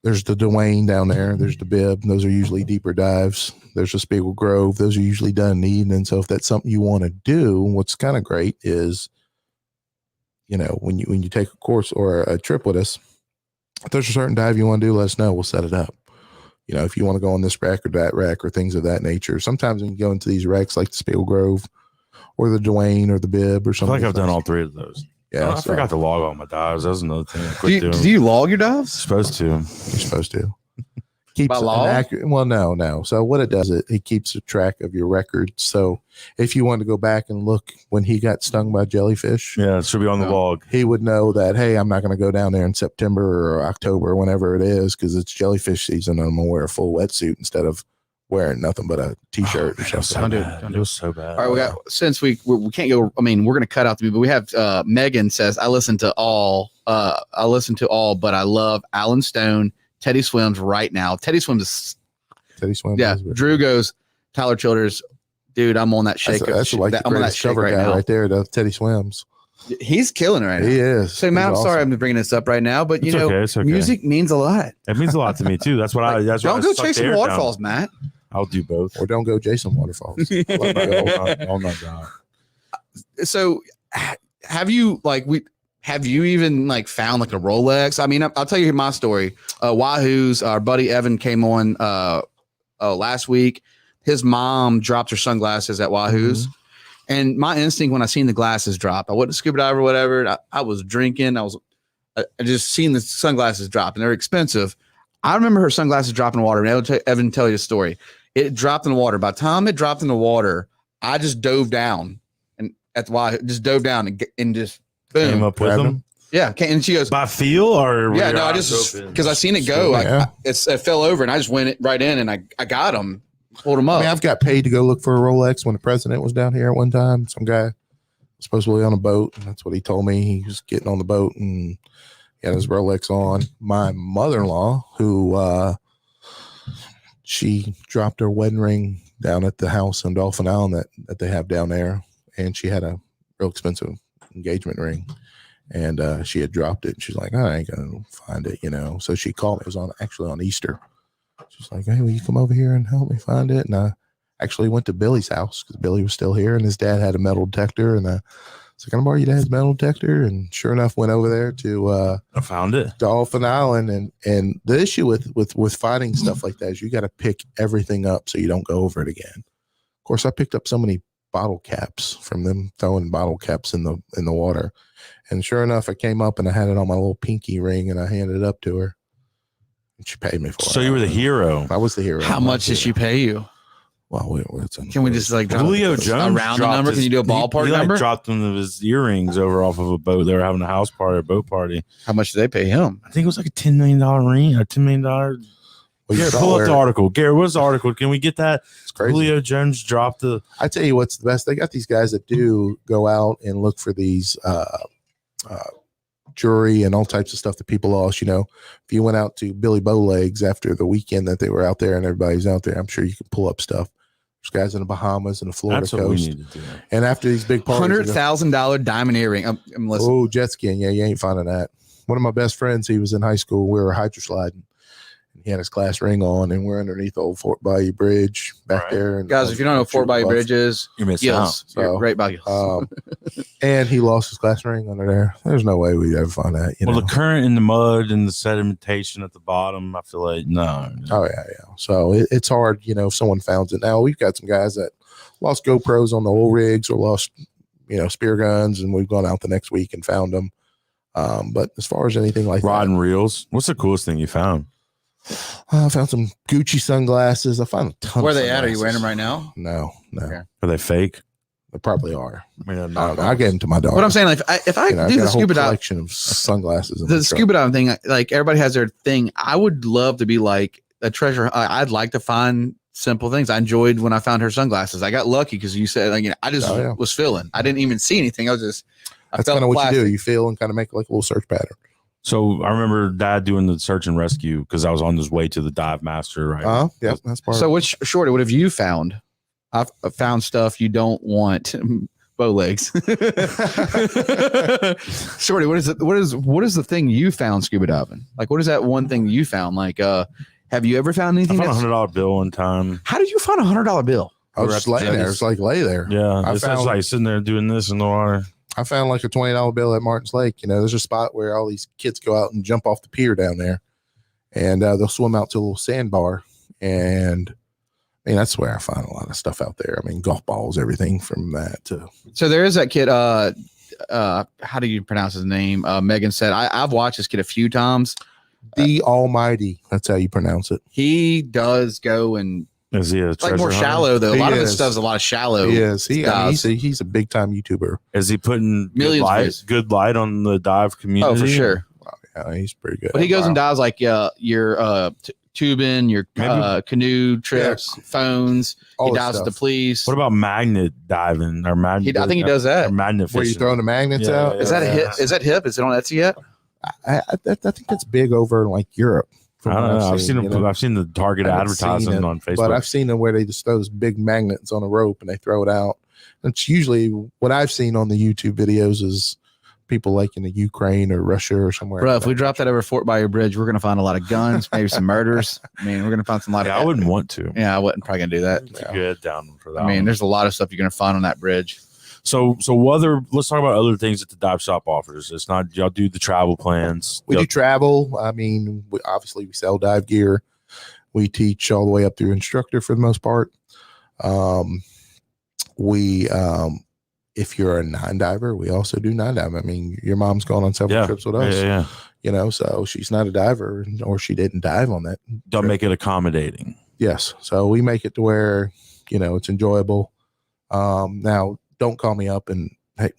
there's the Dwayne down there. There's the Bib. Those are usually deeper dives. There's the Spiegel Grove. Those are usually done in the evening. So if that's something you want to do, what's kind of great is, when you take a course or a trip with us, if there's a certain dive you want to do, let us know. We'll set it up. If you want to go on this wreck or that wreck or things of that nature. Sometimes when you go into these wrecks like the Spiegel Grove or the Dwayne or the Bib or something. I feel like I've done all three of those. Yeah, I forgot to log all my dives. That was another thing I quit doing. Do you log your dives? Supposed to. You're supposed to. Keeps by law? accurate. Well, no. So what it does, it keeps a track of your record. So if you want to go back and look when he got stung by jellyfish, yeah, it should be on the log. He would know that, hey, I'm not going to go down there in September or October or whenever it is because it's jellyfish season. And I'm going to wear a full wetsuit instead of wearing nothing but a t-shirt or something. It was so bad. All right, we can't go. I mean, we're going to cut out the, but we have Megan says I listen to all I listen to all, but I love Alan Stone, Teddy Swims right now. Teddy Swims is yeah. Drew goes, Tyler Childers, dude, I'm on that shake. That's like the greatest cover guy right there. The Teddy Swims. He's killing it right now. He is. So, Matt, I'm sorry I'm bringing this up right now, but you It's okay. music means a lot. It means a lot to me too. That's what don't go chasing waterfalls, Matt. I'll do both. Or don't go Jason Waterfalls. Oh my god. So, have you even like found like a Rolex? I mean, I'll tell you my story. Wahoo's, our buddy Evan came on last week. His mom dropped her sunglasses at Wahoo's. Mm-hmm. And my instinct when I seen the glasses drop, I went to scuba dive or whatever. I was drinking. I just seen the sunglasses drop, and they're expensive. I remember her sunglasses dropping in the water. And Evan tell you a story. It dropped in the water. By the time it dropped in the water, I just dove down and just dove down and just boom. Came up with them. Yeah, and she goes by feel or yeah. No, I just because I seen it go. It fell over, and I just went right in, and I got them. Pulled him up. I mean, I've got paid to go look for a Rolex when the president was down here at one time. Some guy was supposedly on a boat, and that's what he told me. He was getting on the boat and he had his Rolex on. My mother-in-law, who she dropped her wedding ring down at the house in Dolphin Island that they have down there, and she had a real expensive engagement ring, and she had dropped it. And she's like, I ain't gonna find it, So she called me. It was actually on Easter. She's like, hey, will you come over here and help me find it? And I actually went to Billy's house because Billy was still here, and his dad had a metal detector. And I was like, can I borrow your dad's metal detector? And sure enough, went over there to I found it. Dolphin Island. And the issue with finding stuff like that is you got to pick everything up so you don't go over it again. Of course, I picked up so many bottle caps from them throwing bottle caps in the water. And sure enough, I came up and I had it on my little pinky ring, and I handed it up to her. And she paid me for it. So you were the hero. I was the hero. How much did she pay you? Well, can we just like drop Julio Jones around the number? Can you do a ballpark number? He dropped one of his earrings over off of a boat. They were having a house party or boat party. How much did they pay him? I think it was like a $10 million ring, or $10 million. Well, Garrett, pull up the article. Garrett, what's the article? Can we get that? It's crazy. Julio Jones dropped the. I tell you what's the best. They got these guys that do go out and look for these jewelry and all types of stuff that people lost. If you went out to Billy Bowlegs after the weekend that they were out there and everybody's out there, I'm sure you can pull up stuff. There's guys in the Bahamas and the Florida That's coast. What we need to do. And after these big parties, $100,000 diamond earring. I'm listening. Oh, jet skiing. Yeah, you ain't finding that. One of my best friends, he was in high school. We were hydro sliding. He had his class ring on, and we're underneath the old Fort Bayou Bridge back there. And guys, if you don't know what Fort Bayou Bridge is, you're missing out. You're right by you. And he lost his class ring under there. There's no way we'd ever find that. The current in the mud and the sedimentation at the bottom, I feel like no. Oh yeah. So it's hard, if someone finds it. Now we've got some guys that lost GoPros on the oil rigs or lost, spear guns, and we've gone out the next week and found them. But as far as anything like rod and reels, what's the coolest thing you found? I found some Gucci sunglasses. I found a ton. Where are they at? Are you wearing them right now? No. Okay. Are they fake? They probably are. I mean, I gave them to my dog. What I'm saying, like, if I do the scuba dive collection of sunglasses, the scuba diving thing, like everybody has their thing. I would love to be like a treasure. I'd like to find simple things. I enjoyed when I found her sunglasses. I got lucky because you said, I just was feeling. I didn't even see anything. That's kind of what you do. You feel and kind of make like a little search pattern. So I remember Dad doing the search and rescue because I was on his way to the dive master. Right. Yeah, that's part. So what's Shorty? What have you found? I've found stuff you don't want. Bow legs. Shorty, what is it? What is the thing you found scuba diving? Like, what is that one thing you found? Like, have you ever found anything? I found $100 bill one time. How did you find $100 bill? I was just laying there. It's like lay there. Yeah, I found like sitting there doing this in the water. I found like a $20 bill at Martin's Lake. There's a spot where all these kids go out and jump off the pier down there, and they'll swim out to a little sandbar. And I mean, that's where I find a lot of stuff out there. I mean, golf balls, everything from that to. So there is that kid. How do you pronounce his name? Megan said, I've watched this kid a few times. The Almighty. That's how you pronounce it. He does go and. Is he a like more shallow though? A lot of his stuff's a lot of shallow. He is. He's a big time YouTuber. Is he putting good light on the dive community? Oh, for sure. Yeah, he's pretty good. But he goes and dives like your tubing, your canoe trips, phones. He dives with the police. What about magnet diving or magnet? I think he does that. Or magnet fishing. Where you throwing the magnets out? Is that a hip? Is that hip? Is it on Etsy yet? I think that's big over in like Europe. I don't know. I've seen them. you know. I've seen the Target I haven't seen advertising it, on Facebook. but I've seen them where they just throw those big magnets on a rope and they throw it out. It's usually what I've seen on the YouTube videos is people like in the Ukraine or Russia or somewhere. Bro, if we drop that over Fort Bayou Bridge, we're gonna find a lot of guns, maybe some murders. I mean, we're gonna find some lot of. I wouldn't want to. Yeah, I wasn't probably gonna do that. Keep your head down for that. I mean, one. there's a lot of stuff you're gonna find on that bridge. So let's talk about other things that the dive shop offers. It's not y'all do the travel plans. We do travel. I mean, we sell dive gear. We teach all the way up through instructor for the most part. If you're a non-diver, we also do non-dive. I mean, your mom's gone on several trips with us. Yeah. You know, so she's not a diver or she didn't dive on that. Don't make it accommodating. Yes. So we make it to where, you know, it's enjoyable. Now, don't call me up and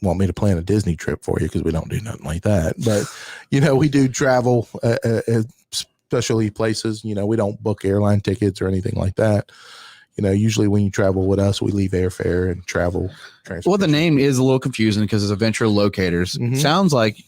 want me to plan a Disney trip for you because we don't do nothing like that. But, you know, we do travel, especially places. You know, we don't book airline tickets or anything like that. You know, usually when you travel with us, we leave airfare and travel. Well, the name is a little confusing because it's Adventure Locators. Mhm. Sounds like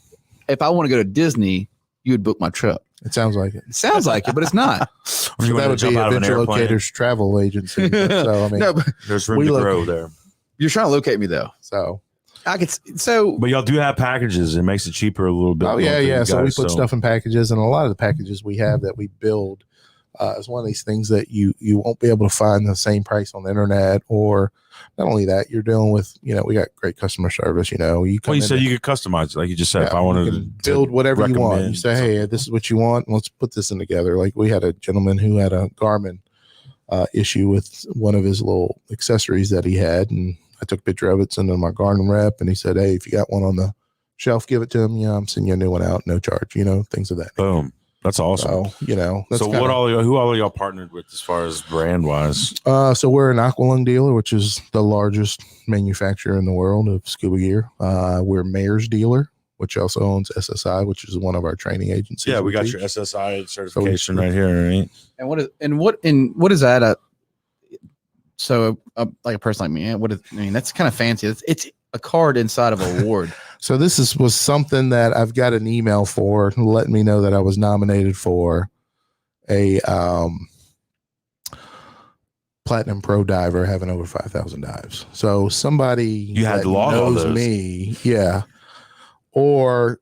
if I want to go to Disney, you would book my trip. It sounds like it. It sounds like it, but it's not. So that would be Adventure Locators Travel Agency. So, I mean, No, but There's room to grow there. you're trying to locate me though. so. I could. So But y'all do have packages. It makes it cheaper a little bit. Oh, more yeah, for you yeah. So we guys, put stuff in packages, and a lot of the packages we have that we build is one of these things that you won't be able to find the same price on the internet. Or not only that, you're dealing with, you know, we got great customer service. You know, you said you could customize it, like you just said. yeah, if I wanted to build whatever you want, you recommend say, hey, this is what you want. Let's put this in together. Like we had a gentleman who had a Garmin issue with one of his little accessories that he had, and I took a picture of it, sent it to my Garmin rep, and he said, hey, if you got one on the shelf, give it to him. Yeah, I'm sending you a new one out, no charge, you know, things of that nature. Boom. That's awesome. So, you know, that's So who all y'all partnered with as far as brand wise? so we're an Aqualung dealer, which is the largest manufacturer in the world of scuba gear. We're Mayor's dealer, which also owns SSI, which is one of our training agencies. Yeah, we got teach. your SSI certification right here, right? and what is that? So like a person like me, that's kind of fancy. It's a card inside of a award. So this was something that I've got an email for letting me know that I was nominated for a Platinum Pro diver having over 5,000 dives. So somebody You had that to log all knows those. me, yeah, or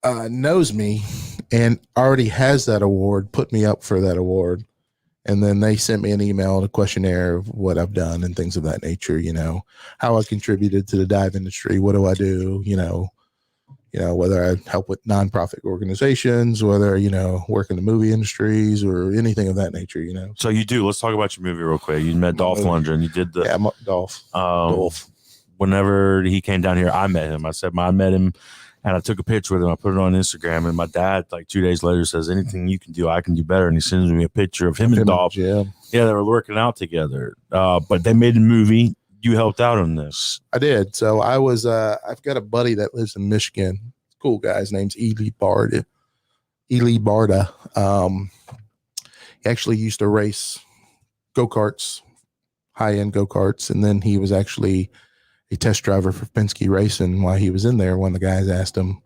knows me and already has that award, put me up for that award. And then they sent me an email and a questionnaire of what I've done and things of that nature, you know, how I contributed to the dive industry. What do I do? You know, whether I help with nonprofit organizations, whether, you know, work in the movie industries or anything of that nature, you know. So you do. Let's talk about your movie real quick. You met Dolph Lundgren. You did the Dolph. Whenever he came down here, I met him. I met him. And I took a picture with him. I put it on Instagram. And my dad, like 2 days later, says, anything you can do, I can do better. And he sends me a picture of him and Dolph. Yeah, they were working out together. But they made a movie. You helped out on this. I did. So I was, I've got a buddy that lives in Michigan. Cool guy. His name's Ely Barda. He actually used to race go-karts, high-end go-karts. And then he was actually a test driver for Penske Racing. While he was in there, one of the guys asked him,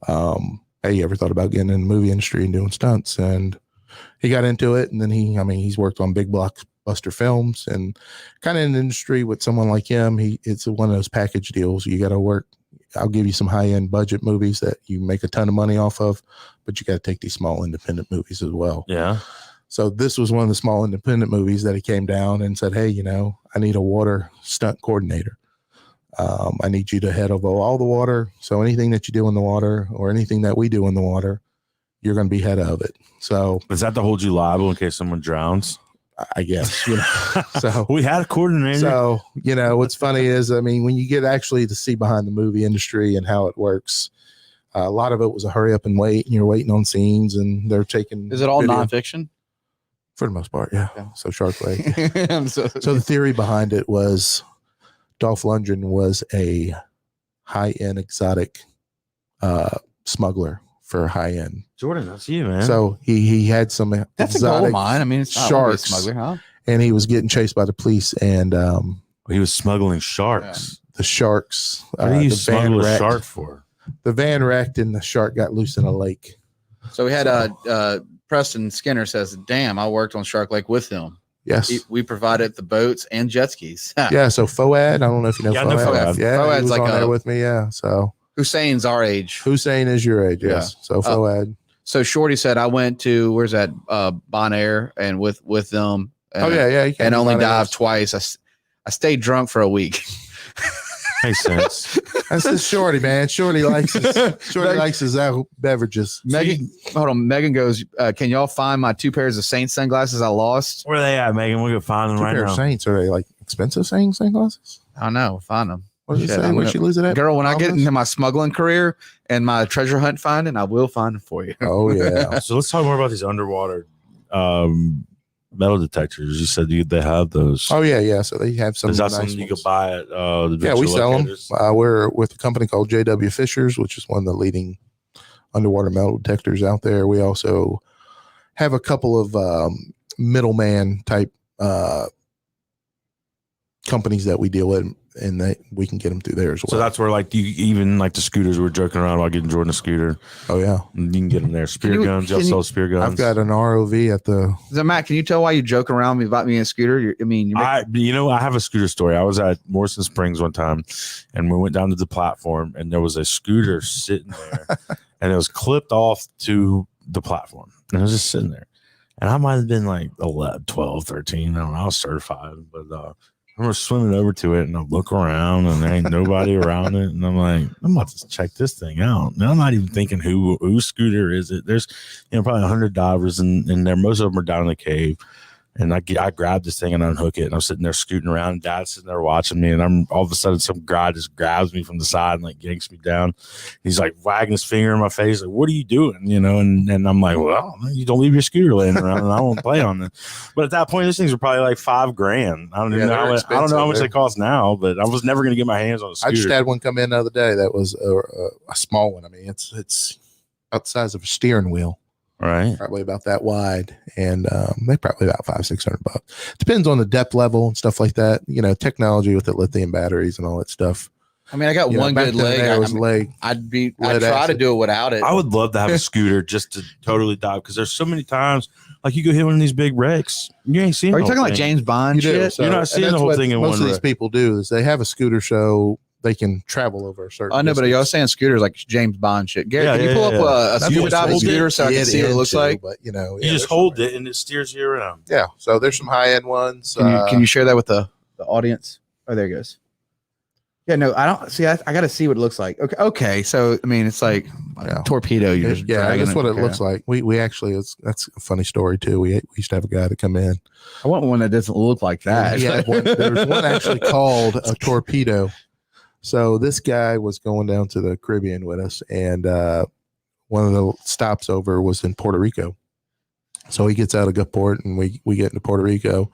hey, you ever thought about getting in the movie industry and doing stunts? And he got into it. And then he's worked on big blockbuster films and kind of in the industry with someone like him. It's one of those package deals. You got to work. I'll give you some high-end budget movies that you make a ton of money off of, but you got to take these small independent movies as well. Yeah. So this was one of the small independent movies that he came down and said, hey, you know, I need a water stunt coordinator. I need you to head over all the water. So anything that you do in the water or anything that we do in the water, you're going to be head of it. So is that to hold you liable in case someone drowns? I guess, you know, so we had a coordinator. So, you know, what's funny is, I mean, when you get actually to see behind the movie industry and how it works, a lot of it was a hurry up and wait, and you're waiting on scenes and they're taking. Is it all nonfiction? For the most part. Yeah. So Shark Lake. so the theory behind it was Dolph Lundgren was a high-end exotic smuggler for high-end. Jordan, that's you, man. So he had some that's a goal of mine. I mean, it's not sharks, smuggler, huh? And he was getting chased by the police, and he was smuggling sharks. The sharks. What do you the smuggle a van shark for? The van wrecked and the shark got loose in a lake. So we had Preston Skinner says, "Damn, I worked on Shark Lake with him. Yes. We provided the boats and jet skis." Yeah. So Foad, I don't know if you know. Yeah, I know Foad. Yeah, Foad's he was like on there with me. Yeah. So Hussein's our age. Hussein is your age. Yes. So Foad. So Shorty said, I went to where's that Bonaire and with them. Oh yeah. You And only Bonaire. dived twice. I stayed drunk for a week. Makes sense. That's just Shorty, man. Shorty likes his beverages. Megan, hold on. Megan goes, can y'all find my 2 pairs of Saint sunglasses I lost? Where are they at, Megan? We'll go find them Two right pair now. of Saints, are they like expensive sunglasses? I don't know. Find them. What did you Shit, say? Where'd she lose it at? Girl, when I get into my smuggling career and my treasure hunt finding, I will find them for you. Oh yeah. So let's talk more about these underwater metal detectors. You said they have those. Oh yeah. So they have some. Is that nice something you ones. could buy at the Yeah, we sell them. Locators? We're with a company called JW Fishers, which is one of the leading underwater metal detectors out there. We also have a couple of middleman type companies that we deal with, and we can get them through there as well. So that's where like you even like the scooters. We're joking around about getting Jordan a scooter. Oh yeah, You can get them there. Spear guns. Y'all sell spear guns. I've got an ROV at the. So Matt, can you tell why you joke around me about me and a scooter? I have a scooter story. I was at Morrison Springs one time, and we went down to the platform, and there was a scooter sitting there, and it was clipped off to the platform, and it was just sitting there. And I might have been like 11, 12, 13. I don't know. I was certified, but I remember swimming over to it, and I look around, and there ain't nobody around it, and I'm like, I'm about to check this thing out. And I'm not even thinking whose scooter is it. There's probably 100 divers in there. Most of them are down in the cave. And I grabbed this thing and unhook it, and I'm sitting there scooting around. And Dad's sitting there watching me, and I'm all of a sudden some guy just grabs me from the side and like yanks me down. He's like wagging his finger in my face, like, "What are you doing?" And I'm like, "Well, you don't leave your scooter laying around, and I won't play on it." But at that point, these things were probably like $5,000. I don't even know. I don't know how much they cost now, but I was never going to get my hands on a scooter. I just had one come in the other day that was a small one. I mean, it's about the size of a steering wheel. Right. Probably about that wide, and they probably about $500-600. Depends on the depth level and stuff like that. Technology with the lithium batteries and all that stuff. I mean, I got one good leg. I'd try to do it without it. I would love to have a scooter just to totally dive, because there's so many times like you go hit one of these big wrecks, you ain't seen. Are you talking like James Bond shit? So, you're not seeing the whole thing in one. Most of these people do is they have a scooter show. They can travel over a certain. I know, but distance. y'all saying scooters like James Bond shit. Gary, can you pull up a scuba diving scooter so I can see what it looks like? But You just hold it and it steers you around. Yeah. So there's some high end ones. Can you share that with the audience? Oh, there it goes. Yeah, no, I don't see. I got to see what it looks like. Okay. So I mean, it's like a torpedo. You're just dragging that's what it looks like. We actually, that's a funny story too. We used to have a guy to come in. I want one that doesn't look like that. Yeah, there's one actually called a torpedo. So this guy was going down to the Caribbean with us, and one of the stops over was in Puerto Rico. So he gets out of Gulfport, and we get into Puerto Rico,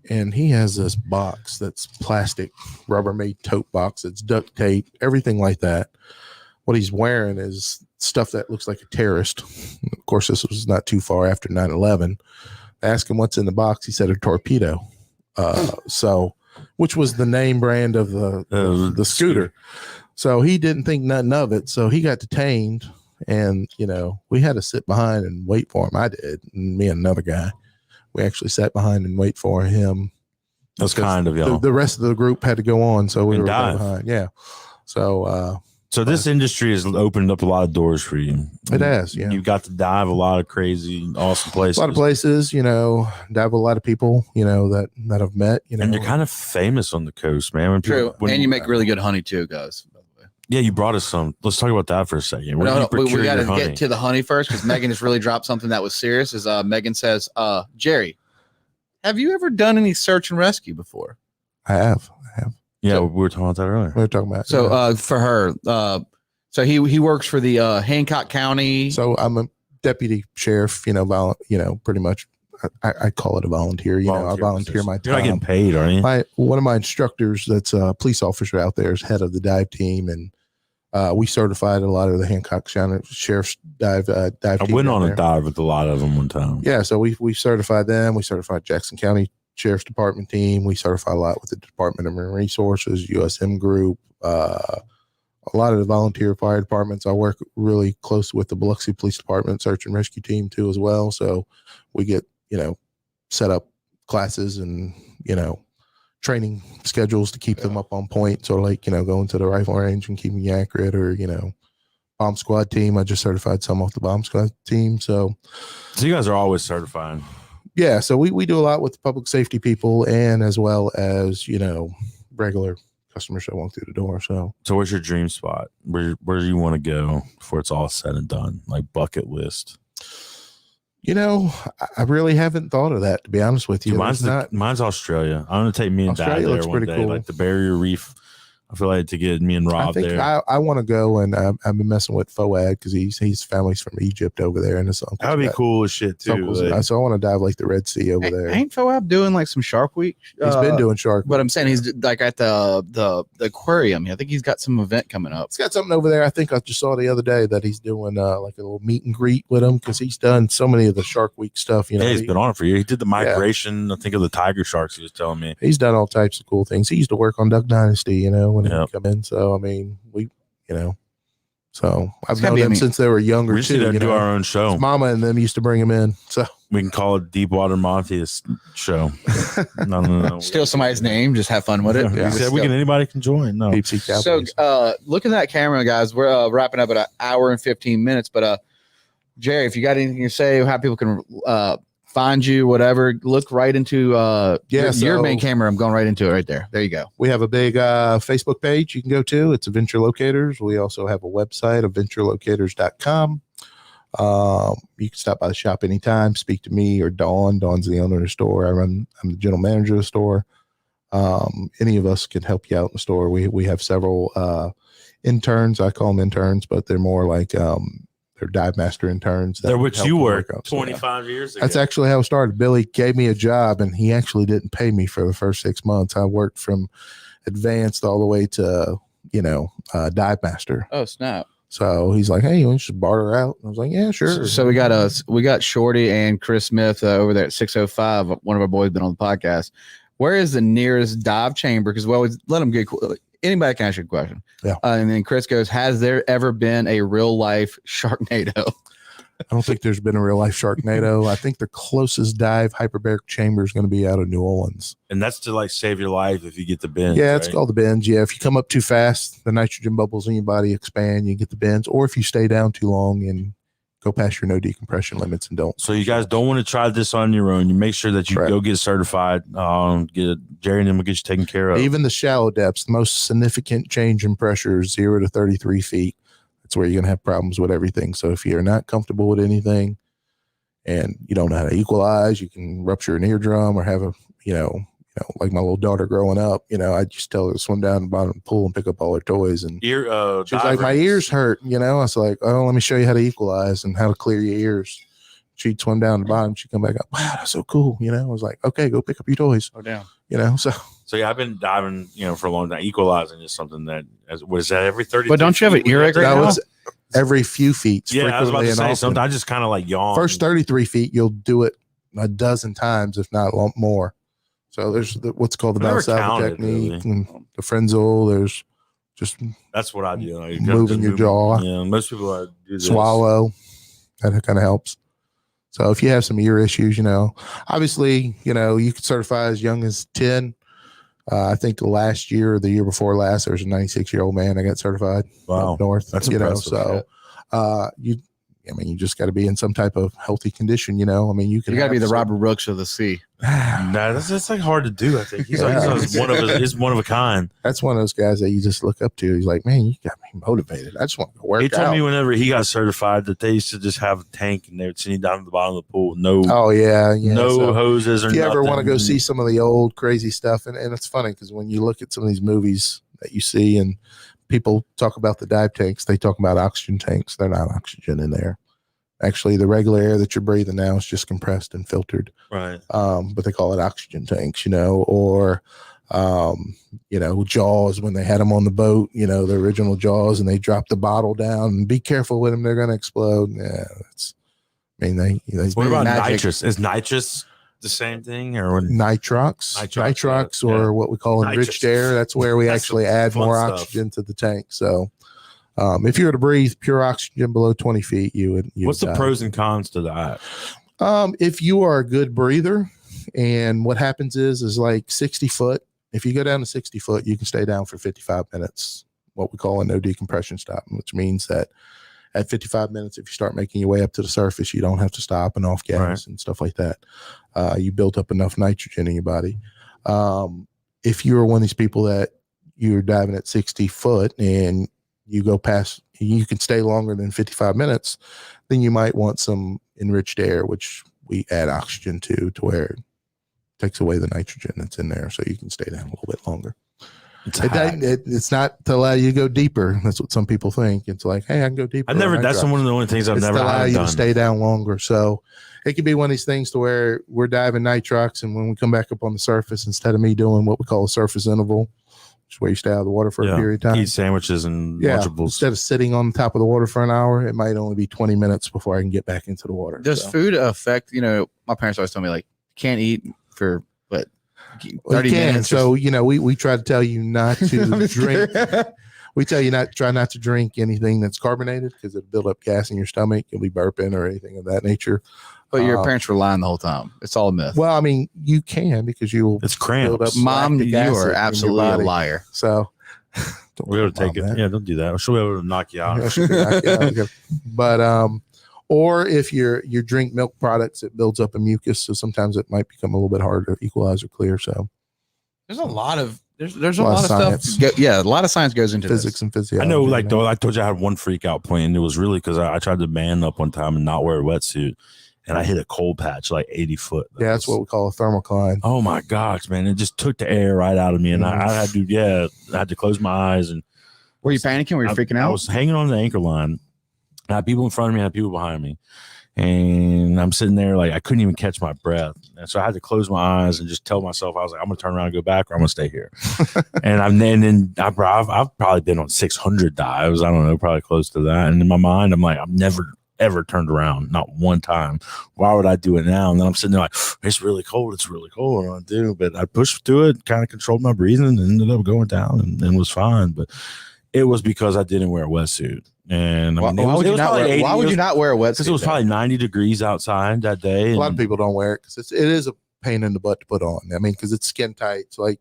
and he has this box that's plastic, Rubbermaid tote box. It's duct tape, everything like that. What he's wearing is stuff that looks like a terrorist. Of course, this was not too far after 9/11. I asked him what's in the box. He said a torpedo. Which was the name brand of the scooter. So he didn't think nothing of it. So he got detained, and we had to sit behind and wait for him. I did, and me and another guy. We actually sat behind and wait for him. That's kind of y'all. The rest of the group had to go on, so we were dive. behind. Yeah. So this industry has opened up a lot of doors for you. It has. Yeah. You've got to dive a lot of crazy, awesome places. A lot of places, dive with a lot of people, that I've met, And you're kind of famous on the coast, man. When True. people, And you make really good honey too, guys. By the way. Yeah, you brought us some. Let's talk about that for a second. Where do you We procure got your to honey? get to the honey first, because Megan just really dropped something that was serious. Is Megan says, Jerry, have you ever done any search and rescue before? I have. Yeah, we were talking about that earlier. We were talking about. So for her, so he works for the Hancock County. So I'm a deputy sheriff, pretty much. I call it a volunteer. I volunteer my time. You're not getting paid, are you? One of my instructors, that's a police officer out there, is head of the dive team, and we certified a lot of the Hancock County Sheriff's dive I team. went on a dive with a lot of them one time. Yeah, so we certified them. We certified Jackson County Sheriff's Department team. We certified a lot with the Department of Marine Resources, USM Group, a lot of the volunteer fire departments. I work really close with the Biloxi Police Department search and rescue team too as well. So we get, set up classes and, training schedules to keep them up on point. So like, going to the rifle range and keeping you accurate, or, bomb squad team. I just certified some off the bomb squad team. So you guys are always certified. Yeah. So we do a lot with public safety people, and as well as, regular customers that walk through the door. So what's your dream spot? Where do you want to go before it's all said and done? Like bucket list. I really haven't thought of that, to be honest with you. Dude, mine's Australia. I'm going to take me and Dad there one day. Cool. Like the Barrier Reef. I feel like to get me and Rob there. I want to go, and I've been messing with Foad because his family's from Egypt over there, and his uncle. That'd be cool as shit too. Like, so I want to dive like the Red Sea over there. Ain't Foad doing like some Shark Week? He's been doing Shark Week. But I'm saying he's like at the aquarium. I think he's got some event coming up. He's got something over there. I think I just saw the other day that he's doing like a little meet and greet with him, because he's done so many of the Shark Week stuff. Yeah, he's been on it for years. He did the migration. I think of the tiger sharks. He was telling me he's done all types of cool things. He used to work on Duck Dynasty, when he come in. So I mean, so I've known them since they were younger. We should do our own show. His mama and them used to bring him in, so we can call it Deepwater Monty's show. No. Steal somebody's name, just have fun with it. Yeah. Anybody can join. No. So look at that camera, guys. We're wrapping up at an hour and 15 minutes. But Jerry, if you got anything to say, how people can find you, whatever, look right into your main camera. I'm going right into it right there. There you go. We have a big Facebook page you can go to. It's Adventure Locators. We also have a website, adventurelocators.com. You can stop by the shop anytime, speak to me or Dawn. Dawn's the owner of the store. I'm the general manager of the store. Any of us can help you out in the store. We have several interns. I call them interns, but they're more like they're dive master interns. They're what you were 25 years ago. That's actually how it started. Billy gave me a job, and he actually didn't pay me for the first 6 months. I worked from advanced all the way to, dive master. Oh, snap. So he's like, "Hey, you want to just barter out?" And I was like, "Yeah, sure." So we got Shorty and Chris Smith over there at 605. One of our boys been on the podcast. Where is the nearest dive chamber? Because we always let them get anybody can ask you a question. Yeah. And then Chris goes, has there ever been a real life Sharknado? I don't think there's been a real life Sharknado. I think the closest dive hyperbaric chamber is going to be out of New Orleans. And that's to like save your life if you get the bends. Yeah, it's called the bends. Yeah, if you come up too fast, the nitrogen bubbles in your body expand, you get the bends. Or if you stay down too long and go past your no decompression limits and don't. So you guys don't want to try this on your own. You make sure that you go get certified. Get Jerry and them will get you taken care of. Even the shallow depths, the most significant change in pressure is 0 to 33 feet. That's where you're going to have problems with everything. So if you're not comfortable with anything and you don't know how to equalize, you can rupture an eardrum or have a, like my little daughter growing up, I just tell her to swim down the bottom of the pool and pick up all her toys. And she's like, my ears hurt. I was like, oh, let me show you how to equalize and how to clear your ears. She'd swim down the bottom. She'd come back up. Wow, that's so cool. I was like, okay, go pick up your toys. Oh, down. So yeah, I've been diving, for a long time. Equalizing is something that, what is that, every 30? But don't you have an earache right now? It's every few feet. Yeah, I was about to say something. I just kind of like yawn. First 33 feet, you'll do it a dozen times, if not more. So there's what's called the bounce out technique and the frenzel. There's just that's what I do. Like, moving your jaw. Yeah, most people do this. Swallow. That kind of helps. So if you have some ear issues, obviously, you could certify as young as 10. I think the last year or the year before last, there was a 96-year-old man that got certified up north. That's impressive. So you just got to be in some type of healthy condition. You got to be the Robert Brooks of the sea. That's like hard to do. I think he's one of a kind. That's one of those guys that you just look up to. He's like, man, you got me motivated. I just want to work out. He told me whenever he got certified that they used to just have a tank and they would send you down to the bottom of the pool. No hoses or nothing. If you ever want to go see some of the old crazy stuff, and it's funny because when you look at some of these movies that you see and people talk about the dive tanks, they talk about oxygen tanks. They're not oxygen in there. Actually, the regular air that you're breathing now is just compressed and filtered. Right. But they call it oxygen tanks, or, Jaws when they had them on the boat, the original Jaws, and they dropped the bottle down and be careful with them. They're going to explode. Yeah. What about nitrous? Is nitrous the same thing or nitrox or what we call enriched air? That's where we actually add more oxygen to the tank. So If you were to breathe pure oxygen below 20 feet, you would. What's the pros and cons to that? If you are a good breather, and what happens is like 60 foot, if you go down to 60 foot, you can stay down for 55 minutes, what we call a no decompression stop, which means that at 55 minutes, if you start making your way up to the surface, you don't have to stop and off gas and stuff like that. You built up enough nitrogen in your body. If you're one of these people that you're diving at 60 foot and you go past, you can stay longer than 55 minutes, then you might want some enriched air, which we add oxygen to where it takes away the nitrogen that's in there so you can stay down a little bit longer. It's not to allow you to go deeper. That's what some people think. It's like, hey, I can go deeper. That's one of the only things I've never allow you done. to stay down longer. So it could be one of these things to where we're diving nitrox, and when we come back up on the surface, instead of me doing what we call a surface interval, which is where you stay out of the water for a period of time, eat sandwiches and Lunchables. Instead of sitting on the top of the water for an hour, it might only be 20 minutes before I can get back into the water. Does food affect? My parents always told me like can't eat for 30 minutes. So we try to tell you not to drink. We tell you try not to drink anything that's carbonated because it'll build up gas in your stomach. You'll be burping or anything of that nature. But your parents were lying the whole time. It's all a myth. Well, I mean, you can because you will. It's cramps. Build up Mom, lactic you acid are in absolutely your a body. liar. So we're able to take it. that. Yeah, don't do that. She'll be able to knock you out. Yeah, she'll knock you out. Okay. But or if you drink milk products, it builds up a mucus, so sometimes it might become a little bit harder to equalize or clear. So there's a lot of there's a lot of stuff. A lot of science goes into physics this. and physiology. I know, like though, I told you I had one freak out plan. It was really because I tried to man up one time and not wear a wetsuit, and I hit a cold patch like 80 foot. That's what we call a thermocline. Oh my gosh, man! It just took the air right out of me, and I had to close my eyes. And were you panicking? Were you freaking out? I was hanging on the anchor line. I had people in front of me, I had people behind me, and I'm sitting there like I couldn't even catch my breath, and so I had to close my eyes and just tell myself I was like, I'm gonna turn around and go back, or I'm gonna stay here. And I've probably been on 600 dives. I don't know, probably close to that. And in my mind, I'm like, I've never ever turned around, not one time. Why would I do it now? And then I'm sitting there like, it's really cold. It's really cold. What do I do? But I pushed through it, kind of controlled my breathing, and ended up going down and was fine. But it was because I didn't wear a wetsuit. And why would you not wear a wetsuit? Because it was probably 90 degrees outside that day. A lot of people don't wear it because it is a pain in the butt to put on. I mean, because it's skin tight. It's like,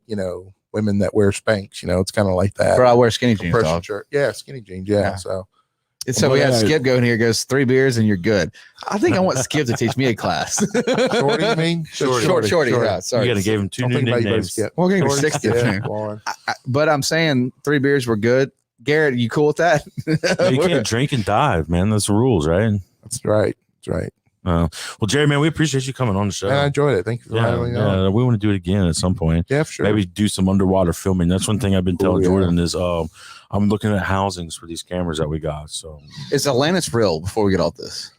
women that wear Spanx, it's kind of like that. Bro, I wear skinny jeans. Shirt. Yeah, skinny jeans. Yeah. So we had Skip go in here, goes 3 beers and you're good. I think I want Skip to teach me a class. Shorty, you mean? Shorty. Yeah, sorry. You got to give him 2 new nicknames. We're going to give him 60. Yeah, but I'm saying 3 beers were good. Garrett, you cool with that? You can't drink and dive, man. That's the rules, right? That's right. Well, Jerry, man, we appreciate you coming on the show. And I enjoyed it. Thank you for having me on. We want to do it again at some point. Yeah, for sure. Maybe do some underwater filming. That's one thing I've been telling Jordan is I'm looking at housings for these cameras that we got. So is Atlantis real before we get off this?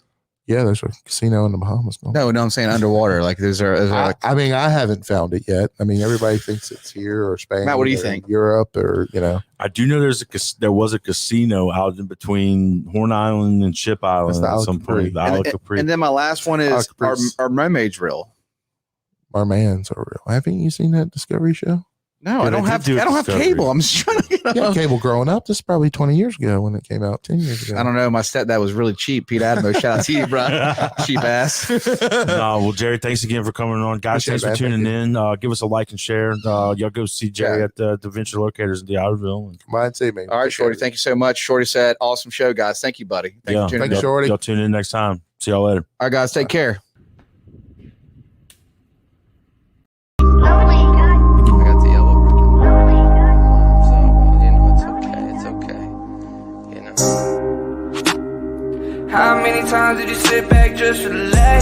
Yeah, there's a casino in the Bahamas. No, I'm saying underwater. Like, I mean, I haven't found it yet. I mean, everybody thinks it's here or Spain. Matt, what do you think? Europe or, I do know there was a casino out in between Horn Island and Ship Island at some point. The Isle of Capri. And then my last one is, are mermaids real? Mermans are real. Haven't you seen that Discovery show? No, I don't have cable. I'm just trying to get cable growing up. This is probably 20 years ago when it came out, 10 years ago. I don't know. My stepdad was really cheap. Pete Adamo, shout out to you, bro. Cheap ass. Well, Jerry, thanks again for coming on. Guys, thanks for tuning in. Give us a like and share. Y'all go see Jerry at the Venture Locators in Outerville. Come on and see me. All right, Shorty. Thank you so much. Shorty said, awesome show, guys. Thank you, buddy. Thank you for tuning in. Shorty. Y'all tune in next time. See y'all later. All right, guys. Take care. How many times did you sit back just relax?